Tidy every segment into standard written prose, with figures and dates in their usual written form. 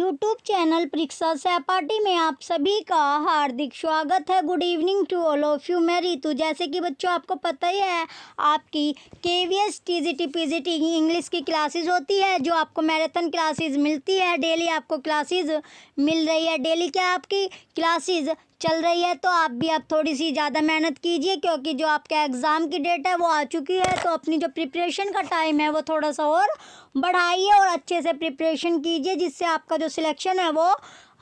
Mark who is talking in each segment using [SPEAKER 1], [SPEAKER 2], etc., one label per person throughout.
[SPEAKER 1] YouTube channel परीक्षा सहपाठी में आप सभी का हार्दिक स्वागत है। Good evening to all of you. मैं रितु। जैसे कि बच्चों आपको पता ही है, आपकी केवीएस टीजीटी पीजीटी इंग्लिश की क्लासेस होती है, जो आपको मैराथन क्लासेस मिलती है। डेली आपको क्लासेस मिल रही है, डेली क्या आपकी क्लासेस चल रही है। तो आप भी अब थोड़ी सी ज़्यादा मेहनत कीजिए, क्योंकि जो आपका एग्ज़ाम की डेट है वो आ चुकी है। तो अपनी जो प्रिपरेशन का टाइम है वो थोड़ा सा और बढ़ाइए और अच्छे से प्रिपरेशन कीजिए, जिससे आपका जो सिलेक्शन है वो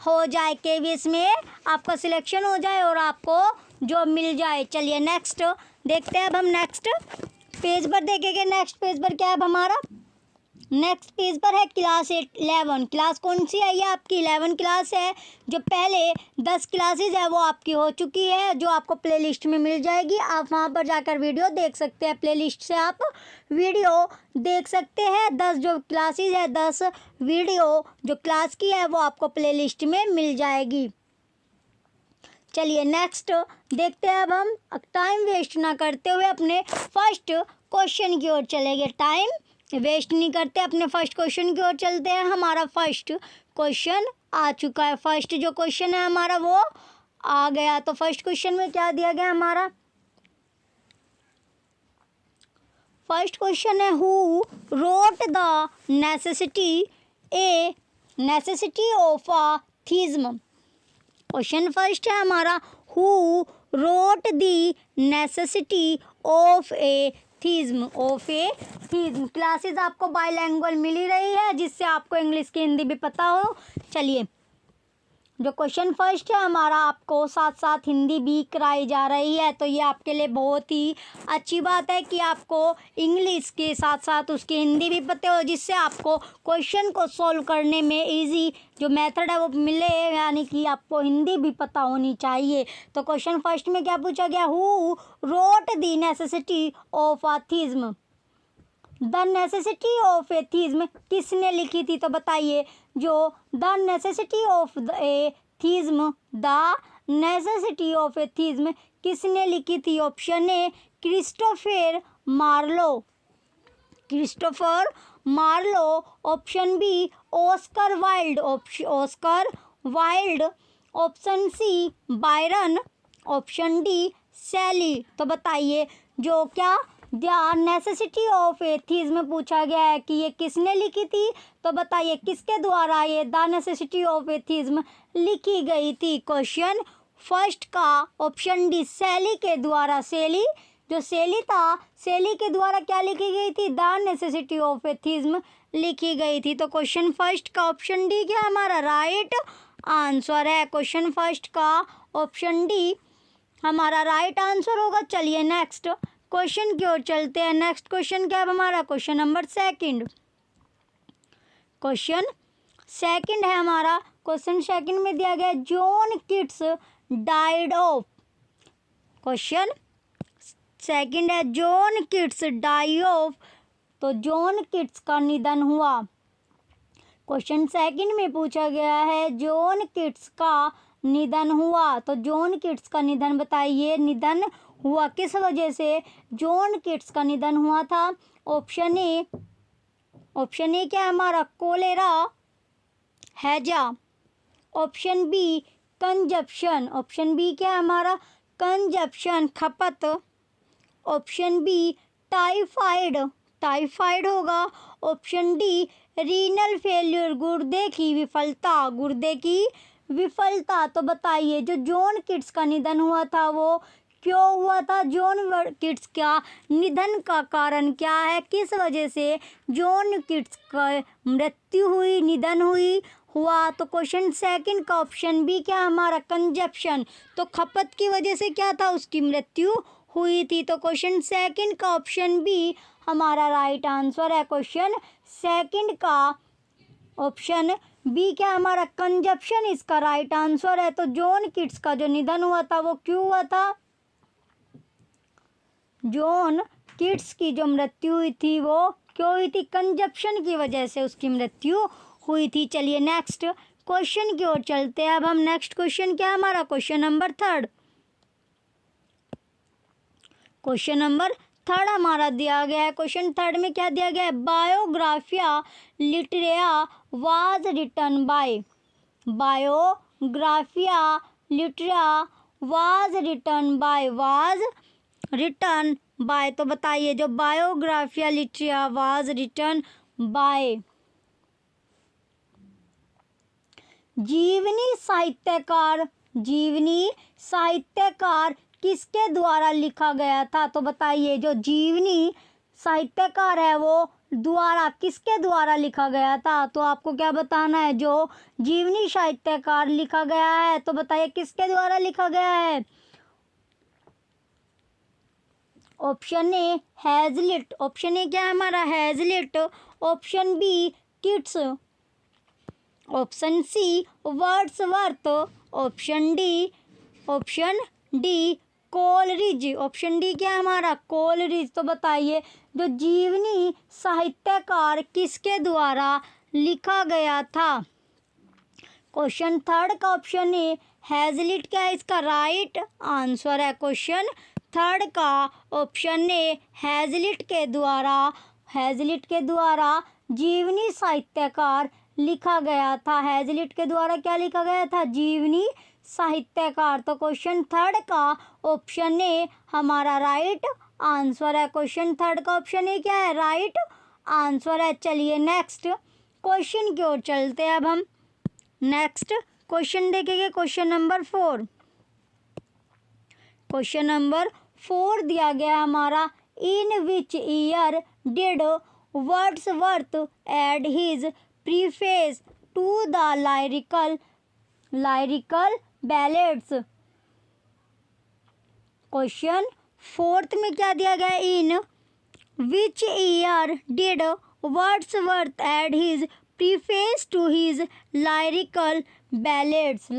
[SPEAKER 1] हो जाए, केवीएस में आपका सिलेक्शन हो जाए और आपको जॉब मिल जाए। चलिए नेक्स्ट देखते हैं। अब हम नेक्स्ट पेज पर देखेंगे। नेक्स्ट पेज पर क्या है अब हमारा? नेक्स्ट पेज पर है क्लास 11। क्लास कौन सी है? ये आपकी 11 क्लास है। जो पहले 10 क्लासेज है वो आपकी हो चुकी है, जो आपको प्लेलिस्ट में मिल जाएगी। आप वहाँ पर जाकर वीडियो देख सकते हैं, प्लेलिस्ट से आप वीडियो देख सकते हैं। 10 जो क्लासेज है, 10 वीडियो जो क्लास की है वो आपको प्लेलिस्ट में मिल जाएगी। चलिए नेक्स्ट देखते हैं। अब हम टाइम वेस्ट ना करते हुए अपने फर्स्ट क्वेश्चन की ओर चलेंगे। टाइम वेस्ट नहीं करते, अपने फर्स्ट क्वेश्चन की ओर चलते हैं। हमारा फर्स्ट क्वेश्चन आ चुका है। फर्स्ट जो क्वेश्चन है हमारा वो आ गया। तो फर्स्ट क्वेश्चन में क्या दिया गया हमारा? फर्स्ट क्वेश्चन है, who wrote the necessity of a theism. Question first है हमारा, who wrote the necessity of A theism. Classes आपको बाइलैंग्वेज मिल ही रही है, जिससे आपको इंग्लिश की हिंदी भी पता हो। चलिए, जो क्वेश्चन फर्स्ट है हमारा, आपको साथ साथ हिंदी भी कराई जा रही है। तो ये आपके लिए बहुत ही अच्छी बात है कि आपको इंग्लिश के साथ साथ उसकी हिंदी भी पता हो, जिससे आपको क्वेश्चन को सॉल्व करने में इजी जो मेथड है वो मिले, यानी कि आपको हिंदी भी पता होनी चाहिए। तो क्वेश्चन फर्स्ट में क्या पूछा गया? Who wrote the necessity of atheism. The necessity of atheism किसने लिखी थी? तो बताइए। जो the necessity of atheism, the necessity of atheism किसने लिखी थी? Option A Christopher Marlowe, option B Oscar Wilde, option C Byron, option D Shelley. तो बताइए, जो क्या द नेसेसिटी ऑफ एथीज्म में पूछा गया है कि ये किसने लिखी थी? तो बताइए किसके द्वारा ये द नेसेसिटी ऑफ एथीज्म लिखी गई थी? क्वेश्चन फर्स्ट का ऑप्शन डी शैली के द्वारा। शैली के द्वारा क्या लिखी गई थी? द नेसेसिटी ऑफ एथीज्म लिखी गई थी। तो क्वेश्चन फर्स्ट का ऑप्शन डी क्या हमारा राइट आंसर है? क्वेश्चन फर्स्ट का ऑप्शन डी हमारा राइट आंसर होगा। चलिए नेक्स्ट क्वेश्चन की ओर चलते हैं। नेक्स्ट क्वेश्चन क्या है हमारा? Question number second. Question second है हमारा। क्वेश्चन सेकंड में दिया गया John Keats died of. Question second है जॉन किट्स डाई ऑफ। तो जॉन किट्स का निधन हुआ। क्वेश्चन सेकंड में पूछा गया है जॉन किट्स का निधन हुआ। तो जॉन किट्स का निधन बताइए, निधन हुआ किस वजह से जॉन किट्स का निधन हुआ था? ऑप्शन ए क्या हमारा? कोलेरा, हैजा। Option B consumption. Option B क्या हमारा? कंजप्शन, खपत। ऑप्शन बी टाइफाइड होगा। ऑप्शन डी रीनल फेल्यूर, गुर्दे की विफलता। तो बताइए, जो जॉन किट्स का निधन हुआ था वो क्यों हुआ था? जॉन किट्स का निधन का कारण क्या है? किस वजह से जॉन किट्स का मृत्यु हुई, निधन हुआ? तो क्वेश्चन सेकंड का ऑप्शन बी क्या हमारा? कंजप्शन। तो खपत की वजह से क्या था? उसकी मृत्यु हुई थी। तो क्वेश्चन सेकंड का ऑप्शन बी हमारा राइट आंसर है। क्वेश्चन सेकंड का ऑप्शन बी क्या हमारा? कंजप्शन इसका राइट आंसर है। तो जॉन किट्स का जो निधन हुआ था वो क्यों हुआ था? जॉन किट्स की जो मृत्यु हुई थी वो क्यों हुई थी? कंजप्शन की वजह से उसकी मृत्यु हुई थी। चलिए नेक्स्ट क्वेश्चन की ओर चलते हैं। अब हम नेक्स्ट क्वेश्चन क्या हमारा? Question number third. Question number third हमारा दिया गया है, क्वेश्चन थर्ड में क्या दिया गया है, Biographia Literaria was written by, Biographia Literaria was written by, was written by. तो बताइए जो Biographia Literaria was written by, जीवनी साहित्यकार, जीवनी साहित्यकार किसके द्वारा लिखा गया था। तो बताइए जो जीवनी साहित्यकार है वो द्वारा किसके द्वारा लिखा गया था। तो आपको क्या बताना है, जो जीवनी साहित्यकार लिखा गया है तो बताइए किसके द्वारा लिखा गया है। Option A Hazlitt, option A क्या है हमारा, Hazlitt. Option B Keats, option C Wordsworth, option D Coleridge, option D क्या है हमारा, कोलरिज। तो बताइए जो जीवनी साहित्यकार किसके द्वारा लिखा गया था। क्वेश्चन थर्ड का ऑप्शन ए हैजलिट क्या है इसका राइट आंसर है। क्वेश्चन थर्ड का ऑप्शन ए हैजलिट के द्वारा जीवनी साहित्यकार लिखा गया था। हैजलिट के द्वारा क्या लिखा गया था, जीवनी साहित्यकार। तो क्वेश्चन थर्ड का ऑप्शन ए हमारा राइट आंसर है। क्वेश्चन थर्ड का ऑप्शन ए क्या है, राइट आंसर है। चलिए नेक्स्ट क्वेश्चन की ओर चलते हैं। अब हम नेक्स्ट क्वेश्चन देखेंगे, क्वेश्चन नंबर 4। क्वेश्चन नंबर 4 दिया गया हमारा, in which year did Wordsworth add his preface to the lyrical ballads. Question fourth में क्या दिया गया, in which year did Wordsworth add his preface to his lyrical ballads.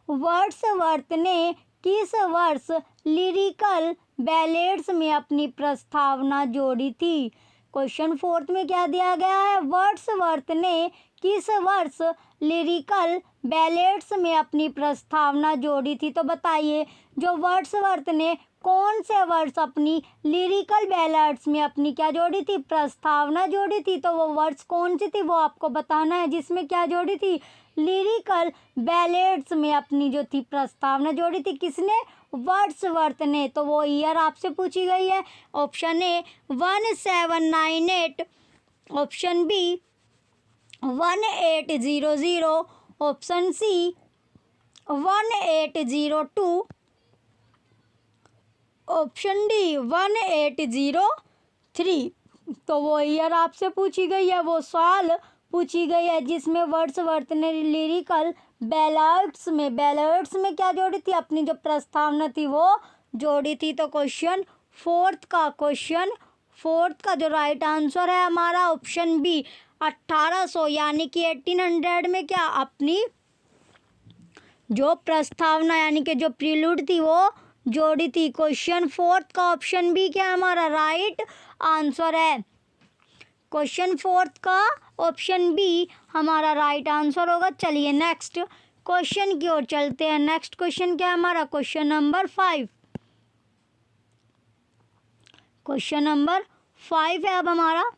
[SPEAKER 1] Wordsworth ने किस वर्ष लिरिकल बैलेड्स में अपनी प्रस्तावना जोड़ी थी। क्वेश्चन फोर्थ में क्या दिया गया है, वर्ड्सवर्थ ने किस वर्ष लिरिकल बैलेड्स में अपनी प्रस्तावना जोड़ी थी। तो बताइए जो वर्ड्सवर्थ ने कौन से वर्ष अपनी लिरिकल बैलेड्स में अपनी क्या जोड़ी थी, प्रस्तावना जोड़ी थी। तो वो वर्ष कौन सी थी वो आपको बताना है, जिसमें क्या जोड़ी थी, लिरिकल बैलेड्स में अपनी जो थी प्रस्तावना जोड़ी थी। किसने, वर्ड्सवर्थ ने। तो वो ईयर आपसे पूछी गई है। Option A 1798, option B 1800, option C 1802, option D 1803। तो वो ईयर आपसे पूछी गई है, वो साल पूछी गई है जिसमें वर्ड्सवर्थ ने लिरिकल बैलेड्स में क्या जोड़ी थी, अपनी जो प्रस्तावना थी वो जोड़ी थी। तो क्वेश्चन फोर्थ का जो राइट आंसर है हमारा ऑप्शन बी 1800 यानी कि 1800 में क्या अपनी जो प्रस्तावना यानी कि जो प्रीलूड थी वो जोड़ी थी। क्वेश्चन फोर्थ का ऑप्शन बी क्या हमारा राइट आंसर है। क्वेश्चन फोर्थ का ऑप्शन बी हमारा राइट आंसर होगा। चलिए नेक्स्ट क्वेश्चन की ओर चलते हैं। नेक्स्ट क्वेश्चन क्या है हमारा, क्वेश्चन नंबर 5। क्वेश्चन नंबर 5 है अब हमारा।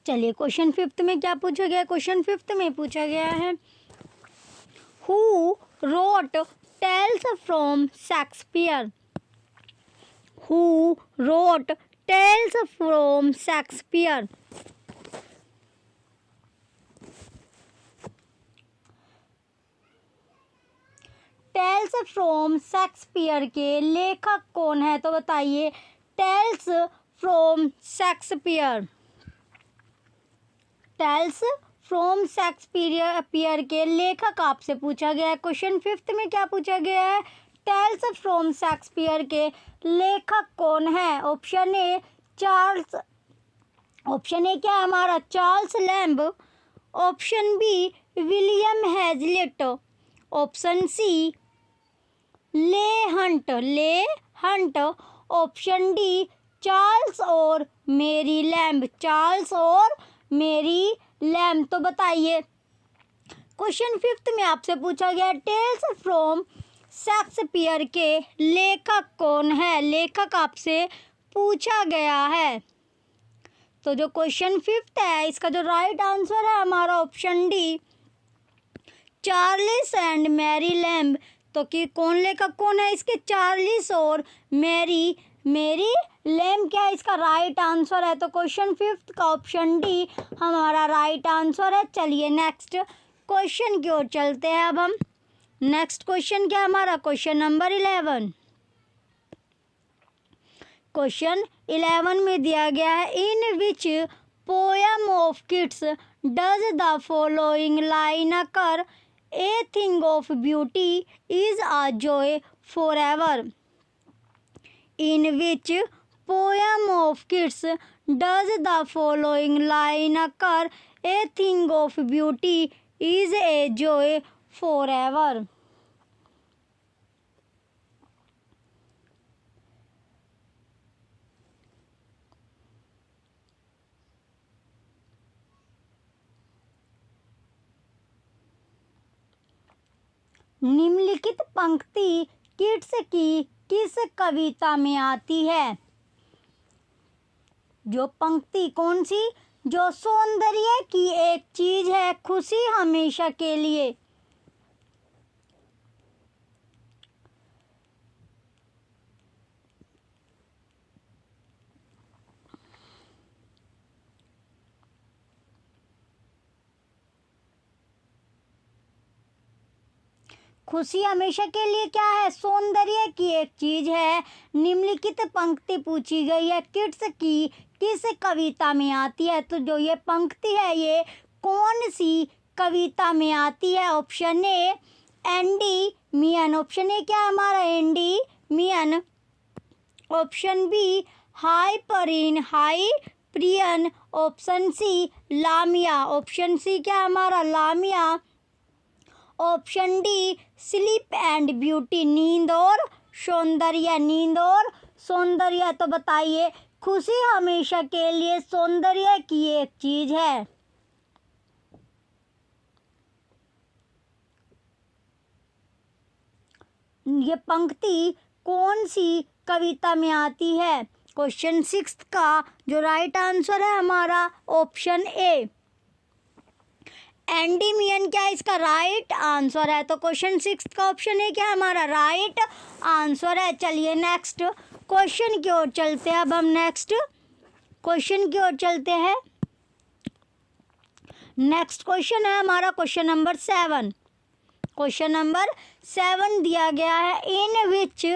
[SPEAKER 1] चलिए क्वेश्चन फिफ्थ में क्या पूछा गया, क्वेश्चन फिफ्थ में पूछा गया है, who wrote tales from Shakespeare. Who wrote tales from Shakespeare. Tales from Shakespeare के लेखक कौन है। तो बताइए tales from Shakespeare. Tales from Shakespeare के लेखक आपसे पूछा गया है। क्वेश्चन 5 में क्या पूछा गया है? टेल्स फ्रॉम शेक्सपियर के लेखक कौन है? Option A Charles, option A क्या है हमारा? Charles Lamb. Option B William Hazlitt. Option C Leigh Hunt. Option D Charles और मेरी लैम्ब। चार्ल्स और मेरी लैम्ब। तो बताइए, क्वेश्चन 5 में आपसे पूछा गया टेल्स फ्रॉम शेक्सपियर के लेखक कौन है? लेखक आपसे पूछा गया है। तो जो क्वेश्चन 5 है इसका जो राइट आंसर है हमारा option D Charles and Mary Lamb. तो कि कौन लेखक कौन है इसके? चार्ल्स और मेरी लैम्ब क्या है इसका राइट आंसर है। तो क्वेश्चन 5 का ऑप्शन डी हमारा राइट आंसर है। चलिए नेक्स्ट क्वेश्चन की ओर चलते हैं। अब हम नेक्स्ट क्वेश्चन क्या हमारा? Question number 11। क्वेश्चन 11 में दिया गया है in which poem of Keats does the following line occur? A thing of beauty is a joy forever. In which poem of Keats does the following line occur? A thing of beauty is a joy forever. निम्नलिखित पंक्ति kits की किस कविता में आती है? जो पंक्ति कौन सी? जो सौंदर्य की एक चीज है, खुशी हमेशा के लिए। खुशी हमेशा के लिए क्या है? सौंदर्य की एक चीज है। निम्नलिखित पंक्ति पूछी गई है किट्स की किस कविता में आती है? तो जो ये पंक्ति है ये कौन सी कविता में आती है? Option A Endymion. Option A क्या हमारा? Endymion. Option B Hyperion. Option C Lamia. Option C क्या हमारा? Lamia. Option D sleep and beauty, नींद और सौंदर्य। नींद और सौंदर्य। तो बताइए, खुशी हमेशा के लिए सौंदर्य की एक चीज है। ये पंक्ति कौन सी कविता में आती है? क्वेश्चन 6 का जो राइट आंसर है हमारा ऑप्शन ए एंडीमियन क्या है इसका राइट आंसर है। तो क्वेश्चन 6 का ऑप्शन ए क्या हमारा राइट आंसर है। चलिए नेक्स्ट क्वेश्चन की ओर चलते हैं। अब हम नेक्स्ट क्वेश्चन की ओर चलते हैं। नेक्स्ट क्वेश्चन है हमारा क्वेश्चन नंबर 7। क्वेश्चन नंबर 7 दिया गया है in which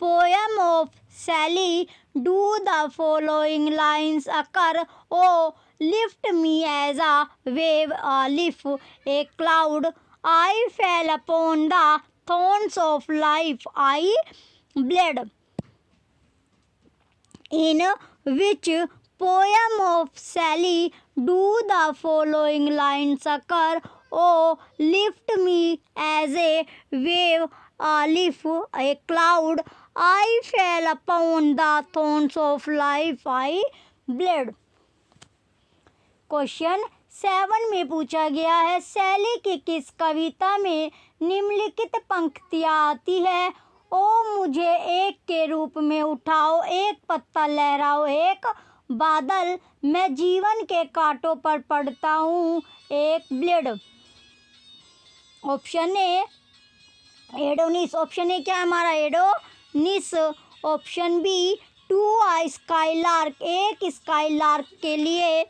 [SPEAKER 1] poem of Shelley do the following lines occur? O lift me as a wave, lift a cloud, I fell upon the thorns of life, I bled. In which poem of Sally do the following lines occur? Oh, lift me as a wave, lift a cloud, I fell upon the thorns of life, I bled. Question 7 में पूछा गया है शैली की किस कविता में निम्नलिखित पंक्तियाँ आती है? ओ मुझे एक के रूप में उठाओ, एक पत्ता लहराओ, एक बादल, मैं जीवन के कांटों पर पड़ता हूँ, एक blade. Option A Adonis. Option A क्या हमारा? Adonis. Option B to a skylark, एक स्काईलार्क के लिए।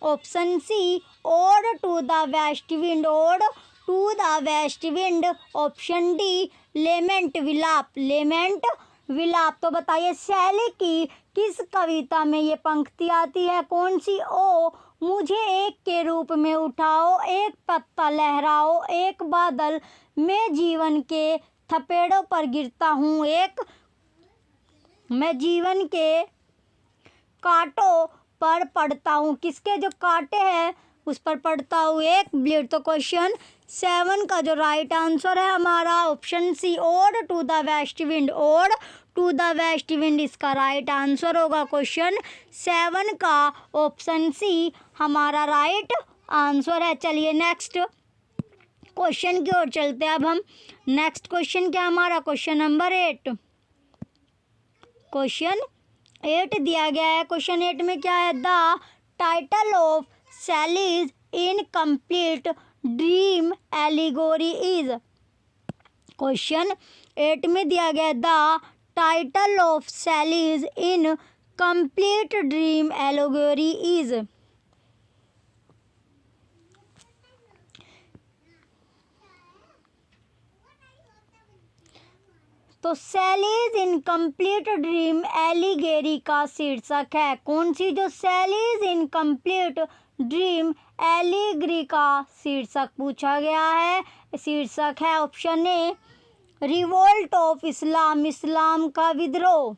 [SPEAKER 1] Option C ode to the west wind, ode to the west wind. Option D lament विलाप, लेमेंट विलाप। तो बताइए शैली की किस कविता में ये पंक्ति आती है? कौन सी? ओ मुझे एक के रूप में उठाओ, एक पत्ता लहराओ, एक बादल मैं जीवन के थपेड़ों पर गिरता हूँ, एक मैं जीवन के कांटों पर पड़ता हूँ। किसके जो कांटे हैं उस पर पड़ता हूँ, एक ब्लेड। तो क्वेश्चन 7 का जो राइट आंसर है हमारा option C, ode to the west wind. Ode to the west wind इसका राइट आंसर होगा। क्वेश्चन 7 का ऑप्शन सी हमारा राइट आंसर है। चलिए नेक्स्ट क्वेश्चन की ओर चलते हैं अब हम। नेक्स्ट क्वेश्चन क्या हमारा? Question number 8। क्वेश्चन 8 दिया गया है। क्वेश्चन 8 में क्या है? The title of Shelley's incomplete dream allegory is. Question 8 में दिया गया है the title of Shelley's in complete dream allegory is. तो शैलीज इनकम्प्लीट ड्रीम एलिगेरी का शीर्षक है। कौन सी? जो शैलीज इनकम्प्लीट ड्रीम एलिगेरी का शीर्षक पूछा गया है। शीर्षक है option A revolt of Islam, इस्लाम का विद्रोह।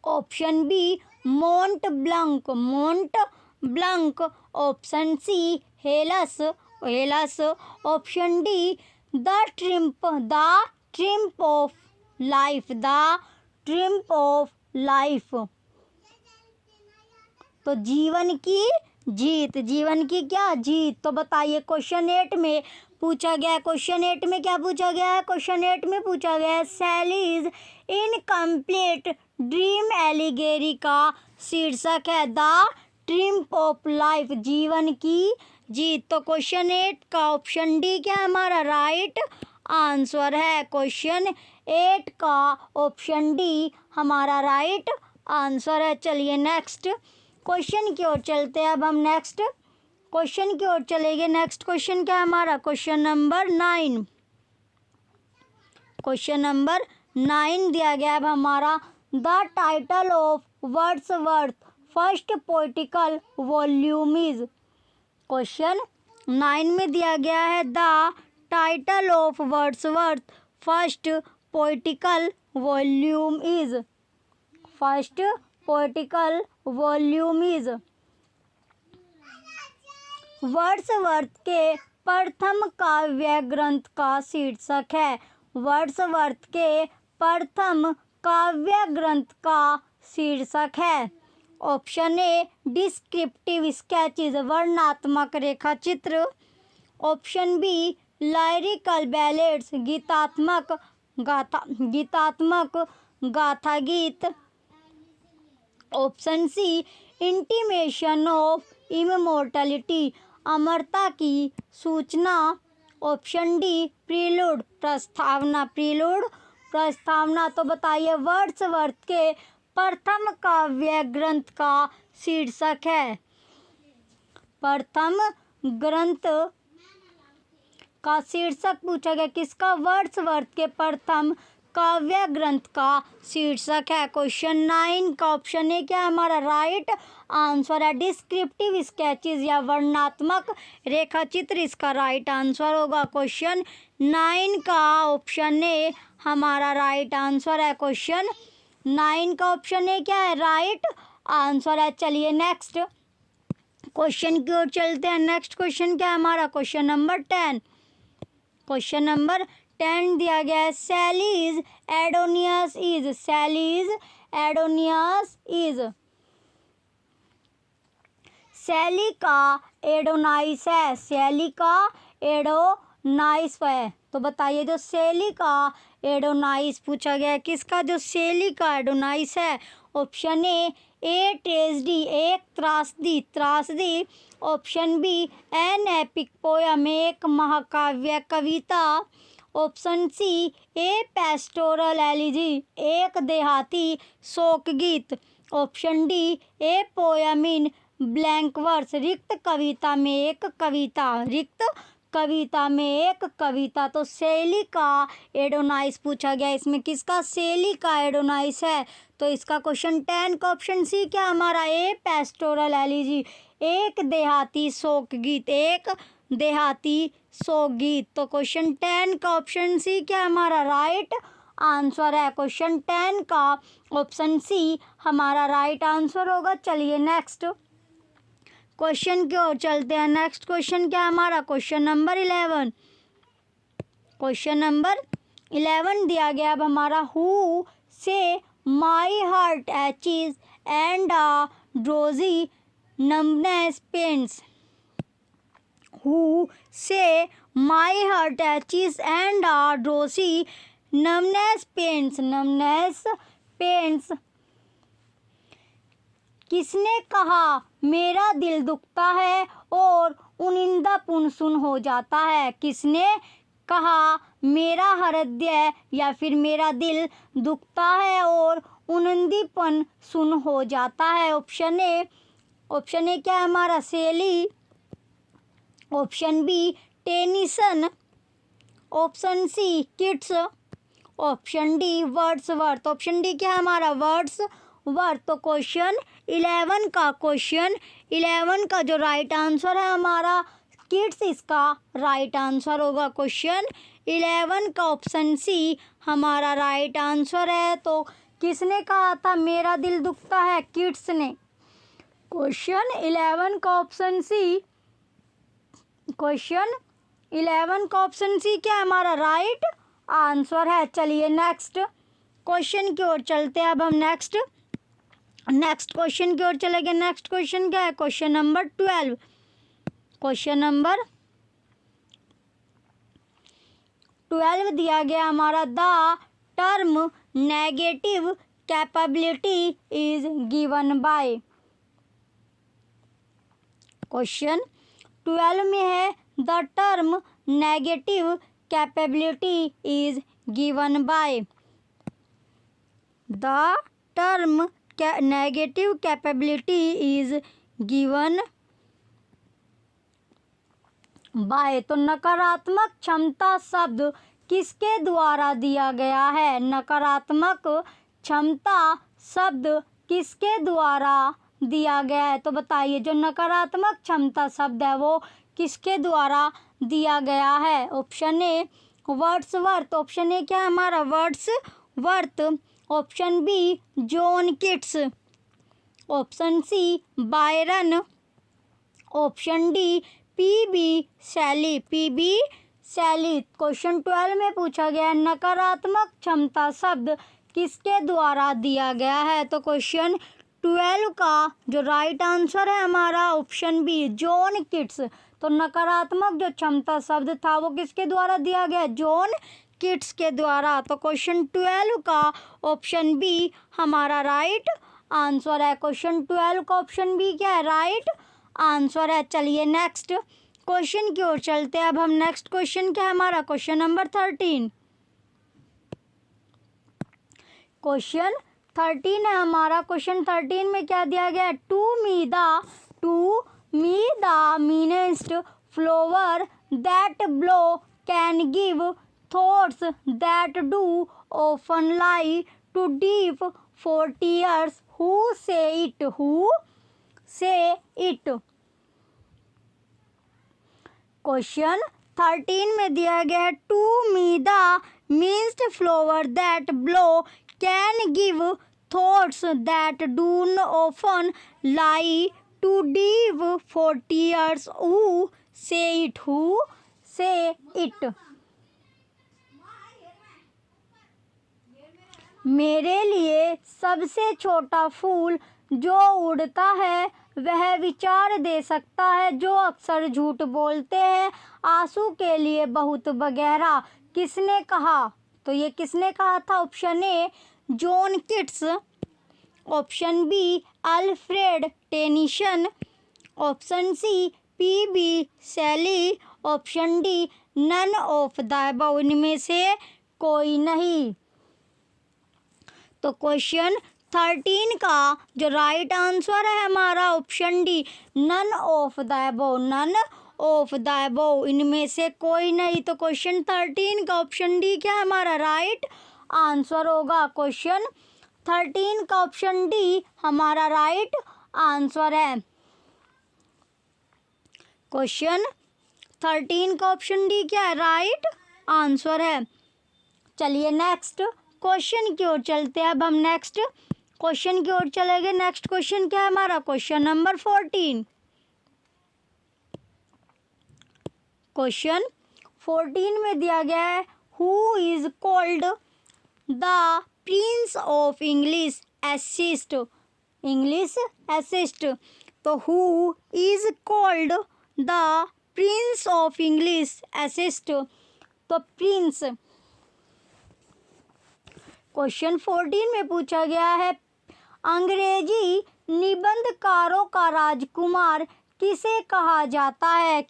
[SPEAKER 1] Option B Mont Blanc, Mont Blanc. Option C Hellas, Hellas. Option D the triumph, the triumph of life, the triumph of life. तो जीवन की जीत, जीवन की क्या? जीत। तो बताइए क्वेश्चन 8 में पूछा गया है। क्वेश्चन 8 में क्या पूछा गया है? क्वेश्चन 8 में पूछा गया है शैलीज इनकम्प्लीट ड्रीम एलिगेरी का शीर्षक है द ट्रिम्प ऑफ लाइफ, जीवन की जीत। तो क्वेश्चन 8 का ऑप्शन डी क्या हमारा राइट आंसर है। क्वेश्चन 8 का ऑप्शन डी हमारा राइट आंसर है। चलिए नेक्स्ट क्वेश्चन की ओर चलते हैं अब हम। नेक्स्ट क्वेश्चन की ओर चलेंगे। नेक्स्ट क्वेश्चन क्या है हमारा? Question number 9। क्वेश्चन नंबर 9 दिया गया है अब हमारा the title of Wordsworth first poetical volume is. Question 9 में दिया गया है the title of Wordsworth first poetical volume is. First poetical volume is. Wordsworth के प्रथम काव्य ग्रंथ का शीर्षक है। वर्ड्सवर्थ के प्रथम काव्य ग्रंथ का शीर्षक है। ऑप्शन ए डिस्क्रिप्टिव स्केचेस, वर्णनात्मक रेखा चित्र। ऑप्शन बी लाइरिकल बैलेड्स, गीतात्मक गाथा गीत। Option C intimation of immortality, अमरता की सूचना। ऑप्शन डी प्रीलूड, प्रस्तावना, प्रीलूड प्रस्तावना। तो बताइए वर्ड्सवर्थ के प्रथम काव्य ग्रंथ का शीर्षक है। प्रथम ग्रंथ का शीर्षक पूछा गया किसका? वर्ड्सवर्थ के प्रथम काव्य ग्रंथ का शीर्षक है। क्वेश्चन 9 का ऑप्शन ए क्या है हमारा राइट आंसर है। डिस्क्रिप्टिव स्केचेस या वर्णनात्मक रेखा चित्र इसका राइट आंसर होगा। क्वेश्चन 9 का ऑप्शन ए हमारा राइट आंसर है। क्वेश्चन 9 का ऑप्शन ए क्या है? राइट आंसर है। चलिए नेक्स्ट क्वेश्चन की ओर चलते हैं। नेक्स्ट क्वेश्चन क्या है हमारा? Question number 10। क्वेश्चन नंबर 10 दिया गया है Shelley's Adonais is. Shelley's Adonais is. Shelley का एडोनाइस है। शैली का एडोनाइस है। तो बताइए जो शैली का एडोनाइस पूछा गया है किसका? जो शैली का एडोनाइस है। ऑप्शन ए ट्रेजेडी, एक त्रासदी, त्रासदी। Option B an epic poem, एक महाकाव्य कविता। Option C a pastoral elegy, एक देहाती शोक गीत। Option D a poem in blank verse, रिक्त कविता में एक कविता, रिक्त कविता में एक कविता, तो शैली का एडोनाइस पूछा गया। इसमें किसका? शैली का एडोनाइस है। तो इसका क्वेश्चन 10 का ऑप्शन सी क्या हमारा? ए पेस्टोरल एलिजी, एक देहाती शोक गीत, एक देहाती शोक गीत। तो क्वेश्चन 10 का ऑप्शन सी क्या हमारा? राइट आंसर है। क्वेश्चन 10 का ऑप्शन सी हमारा राइट आंसर होगा। चलिए नेक्स्ट क्वेश्चन की ओर चलते हैं। नेक्स्ट क्वेश्चन क्या हमारा? Question number 11। क्वेश्चन नंबर 11 दिया गया अब हमारा, who says my heart aches and a drowsy numbness pains. Who says my heart aches and a drowsy numbness pains. Numbness pains किसने कहा मेरा दिल दुखता है और उनिंदापुन सुन हो जाता है? किसने कहा मेरा हृदय या फिर मेरा दिल दुखता है और उनिंदीपन सुन हो जाता है? ऑप्शन ए क्या है हमारा? Shelley. Option B Tennyson. Option C Keats. Option D Wordsworth. Option D क्या है हमारा? वर्ड्सवर्थ। तो क्वेश्चन 11 का जो राइट आंसर है हमारा किड्स, इसका राइट आंसर होगा। क्वेश्चन 11 का ऑप्शन सी हमारा राइट आंसर है। तो किसने कहा था मेरा दिल दुखता है? किड्स ने। क्वेश्चन 11 का ऑप्शन सी, क्वेश्चन 11 का ऑप्शन सी क्या है हमारा? राइट आंसर है। चलिए नेक्स्ट क्वेश्चन की ओर चलते हैं। अब हम नेक्स्ट क्वेश्चन की ओर चले गए। नेक्स्ट क्वेश्चन क्या है? Question number 12। क्वेश्चन नंबर 12 दिया गया हमारा, the term negative capability is given by. Question 12 में है, the term negative capability is given by. The term negative capability is given by. तो नकारात्मक क्षमता शब्द किसके द्वारा दिया गया है? नकारात्मक क्षमता शब्द किसके द्वारा दिया गया है? तो बताइए, जो नकारात्मक क्षमता शब्द है वो किसके द्वारा दिया गया है? Option A Wordsworth. Option A क्या है हमारा? Wordsworth. Option B John Keats. Option C Byron. Option D P B Shelley. Question 12 में पूछा गया नकारात्मक क्षमता शब्द किसके द्वारा दिया गया है? तो क्वेश्चन 12 का जो राइट आंसर है हमारा ऑप्शन बी जॉन किट्स। तो नकारात्मक जो क्षमता शब्द था वो किसके द्वारा दिया गया? जॉन किट्स के द्वारा। तो क्वेश्चन 12 का ऑप्शन बी हमारा राइट आंसर है। क्वेश्चन 12 का ऑप्शन बी क्या है? राइट आंसर है। चलिए नेक्स्ट क्वेश्चन की ओर चलते हैं। अब हम नेक्स्ट क्वेश्चन क्या है हमारा? Question number 13। क्वेश्चन 13 है हमारा। क्वेश्चन 13 में क्या दिया गया है? To me the meanest flower that blow can give thoughts that do often lie too deep for tears. Who say it. Question 13 में दिया गया है, to me the means flower that blow can give thoughts that do often lie too deep for tears. Who say it. मेरे लिए सबसे छोटा फूल जो उड़ता है वह विचार दे सकता है, जो अक्सर झूठ बोलते हैं आंसू के लिए बहुत बगहरा। किसने कहा? तो ये किसने कहा था? Option A John Keats. Option B Alfred Tennyson. Option C PB Shelley. Option D none of the above. इनमें से कोई नहीं। तो क्वेश्चन 13 का जो राइट आंसर है हमारा option D none of the above. None of the above, इनमें से कोई नहीं। तो क्वेश्चन 13 का ऑप्शन डी क्या है हमारा राइट आंसर होगा। क्वेश्चन 13 का ऑप्शन डी हमारा राइट आंसर है। क्वेश्चन 13 का ऑप्शन डी क्या है राइट आंसर है। चलिए नेक्स्ट क्वेश्चन की ओर चलते हैं। अब हम नेक्स्ट क्वेश्चन की ओर चलेंगे। नेक्स्ट क्वेश्चन क्या है हमारा क्वेश्चन नंबर 14। क्वेश्चन 14 में दिया गया है who is called the prince of English essayist. English essayist, तो who is called the prince of English essayist, तो प्रिंस। क्वेश्चन 14 में पूछा गया है अंग्रेजी निबंधकारों का राजकुमार किसे कहा जाता है।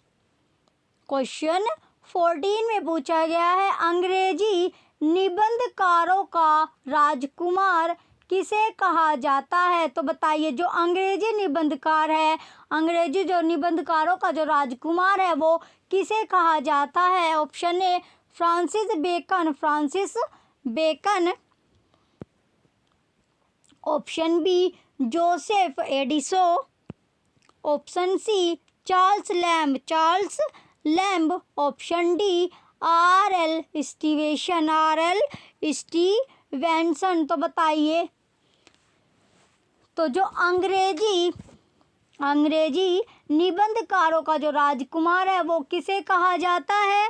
[SPEAKER 1] क्वेश्चन 14 में पूछा गया है अंग्रेजी निबंधकारों का राजकुमार किसे कहा जाता है। तो बताइए जो अंग्रेजी निबंधकार है, अंग्रेजी जो निबंधकारों का जो राजकुमार है वो किसे कहा जाता है। Option A Francis Bacon, Francis Bacon. Option B Joseph Addison. Option C Charles Lamb, Charles Lamb. Option D RL. Stevenson, RL. Stevenson. तो बताइए तो जो अंग्रेजी निबंधकारों का जो राजकुमार है वो किसे कहा जाता है।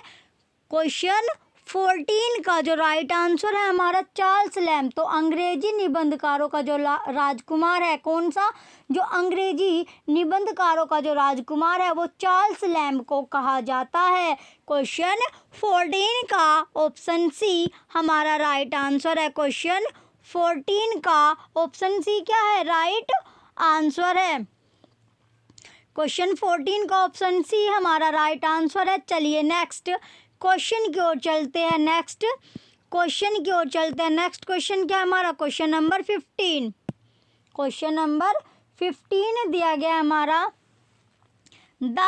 [SPEAKER 1] क्वेश्चन 14 का जो राइट आंसर है हमारा चार्ल्स लैम्ब। तो अंग्रेजी निबंधकारों का जो राजकुमार है कौन सा, जो अंग्रेजी निबंधकारों का जो राजकुमार है वो चार्ल्स लैम्ब को कहा जाता है। क्वेश्चन 14 का ऑप्शन सी हमारा राइट आंसर है। क्वेश्चन 14 का ऑप्शन सी क्या है राइट आंसर है। क्वेश्चन 14 का ऑप्शन सी हमारा राइट आंसर है। चलिए नेक्स्ट क्वेश्चन की ओर चलते हैं। नेक्स्ट क्वेश्चन की ओर चलते हैं। नेक्स्ट क्वेश्चन क्या है हमारा क्वेश्चन नंबर 15। क्वेश्चन नंबर 15 दिया गया हमारा the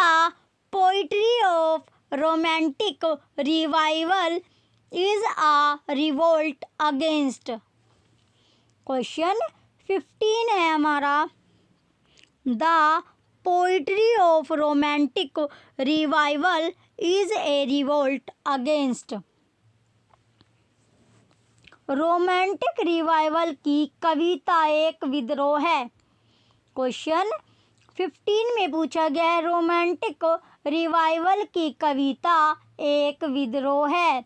[SPEAKER 1] poetry of romantic revival is a revolt against. Question 15 है हमारा the poetry of romantic revival is a revolt against. Romantic revival की कविता एक विद्रोह है। क्वेश्चन 15 में पूछा गया है रोमांटिक रिवाइवल की कविता एक विद्रोह है।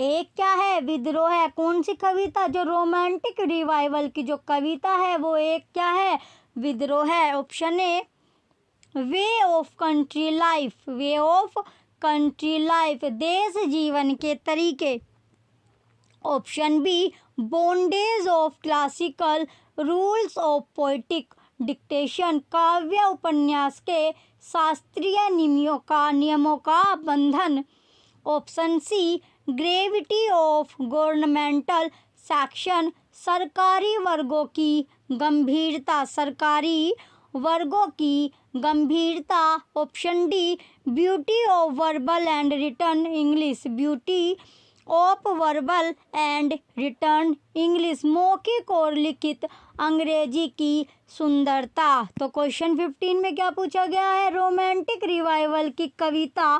[SPEAKER 1] एक क्या है विद्रोह है। कौन सी कविता, जो रोमांटिक रिवाइवल की जो कविता है वो एक क्या है विद्रोह है। Option A way of country life, way of country life, देश जीवन के तरीके। Option B bondage of classical rules of poetic dictation, काव्य उपन्यास के शास्त्रीय नियमों का बंधन। Option C gravity of governmental section, सरकारी वर्गों की गंभीरता, सरकारी वर्गों की गंभीरता। Option D beauty of verbal and written English, beauty of verbal and written English, मौखिक और लिखित अंग्रेजी की सुंदरता। तो क्वेश्चन 15 में क्या पूछा गया है, रोमांटिक रिवाइवल की कविता,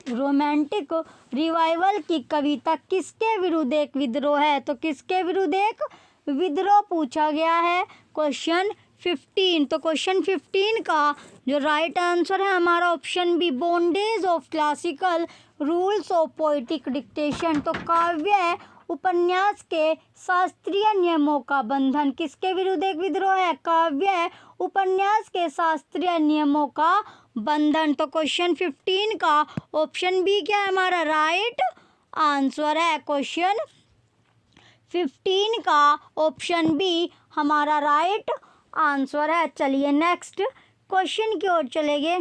[SPEAKER 1] रोमांटिक रिवाइवल की कविता किसके विरुद्ध एक विद्रोह है। तो किसके विरुद्ध एक विद्रोह पूछा गया है क्वेश्चन 15। तो क्वेश्चन 15 का जो राइट आंसर है हमारा option B bondage of classical rules of poetic dictation. तो काव्य उपन्यास के शास्त्रीय नियमों का बंधन किसके विरुद्ध एक विद्रोह है, काव्य उपन्यास के शास्त्रीय नियमों का बंधन। तो क्वेश्चन 15 का ऑप्शन बी क्या है हमारा राइट आंसर है। क्वेश्चन 15 का ऑप्शन बी हमारा राइट आंसर है। चलिए नेक्स्ट क्वेश्चन की ओर चलेंगे।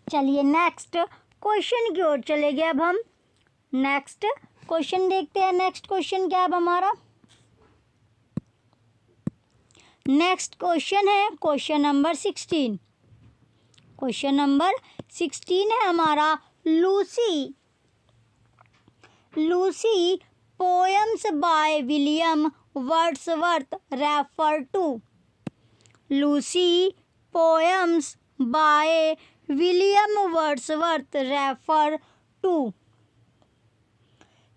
[SPEAKER 1] चलिए नेक्स्ट क्वेश्चन की ओर चले गए। अब हम नेक्स्ट क्वेश्चन देखते हैं। नेक्स्ट क्वेश्चन क्या है अब हमारा? नेक्स्ट क्वेश्चन है क्वेश्चन नंबर 16। क्वेश्चन नंबर 16 है हमारा Lucy. Lucy poems by William Wordsworth refer to. Lucy poems by William Wordsworth refer to.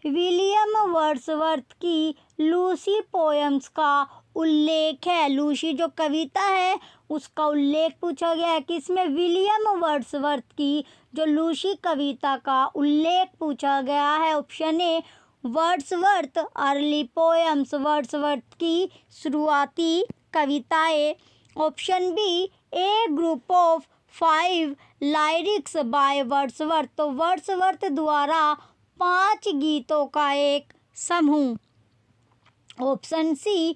[SPEAKER 1] William Wordsworth की लूसी पोएम्स का उल्लेख है। लूसी जो कविता है उसका उल्लेख पूछा गया है किसमें? विलियम वर्ड्सवर्थ की जो लूसी कविता का उल्लेख पूछा गया है। Option A Wordsworth early poems, Wordsworth की शुरुआती कविताएं। Option B a group of 5 lyrics by Wordsworth, तो वर्ड्सवर्थ द्वारा 5 गीतों का एक समूह। Option C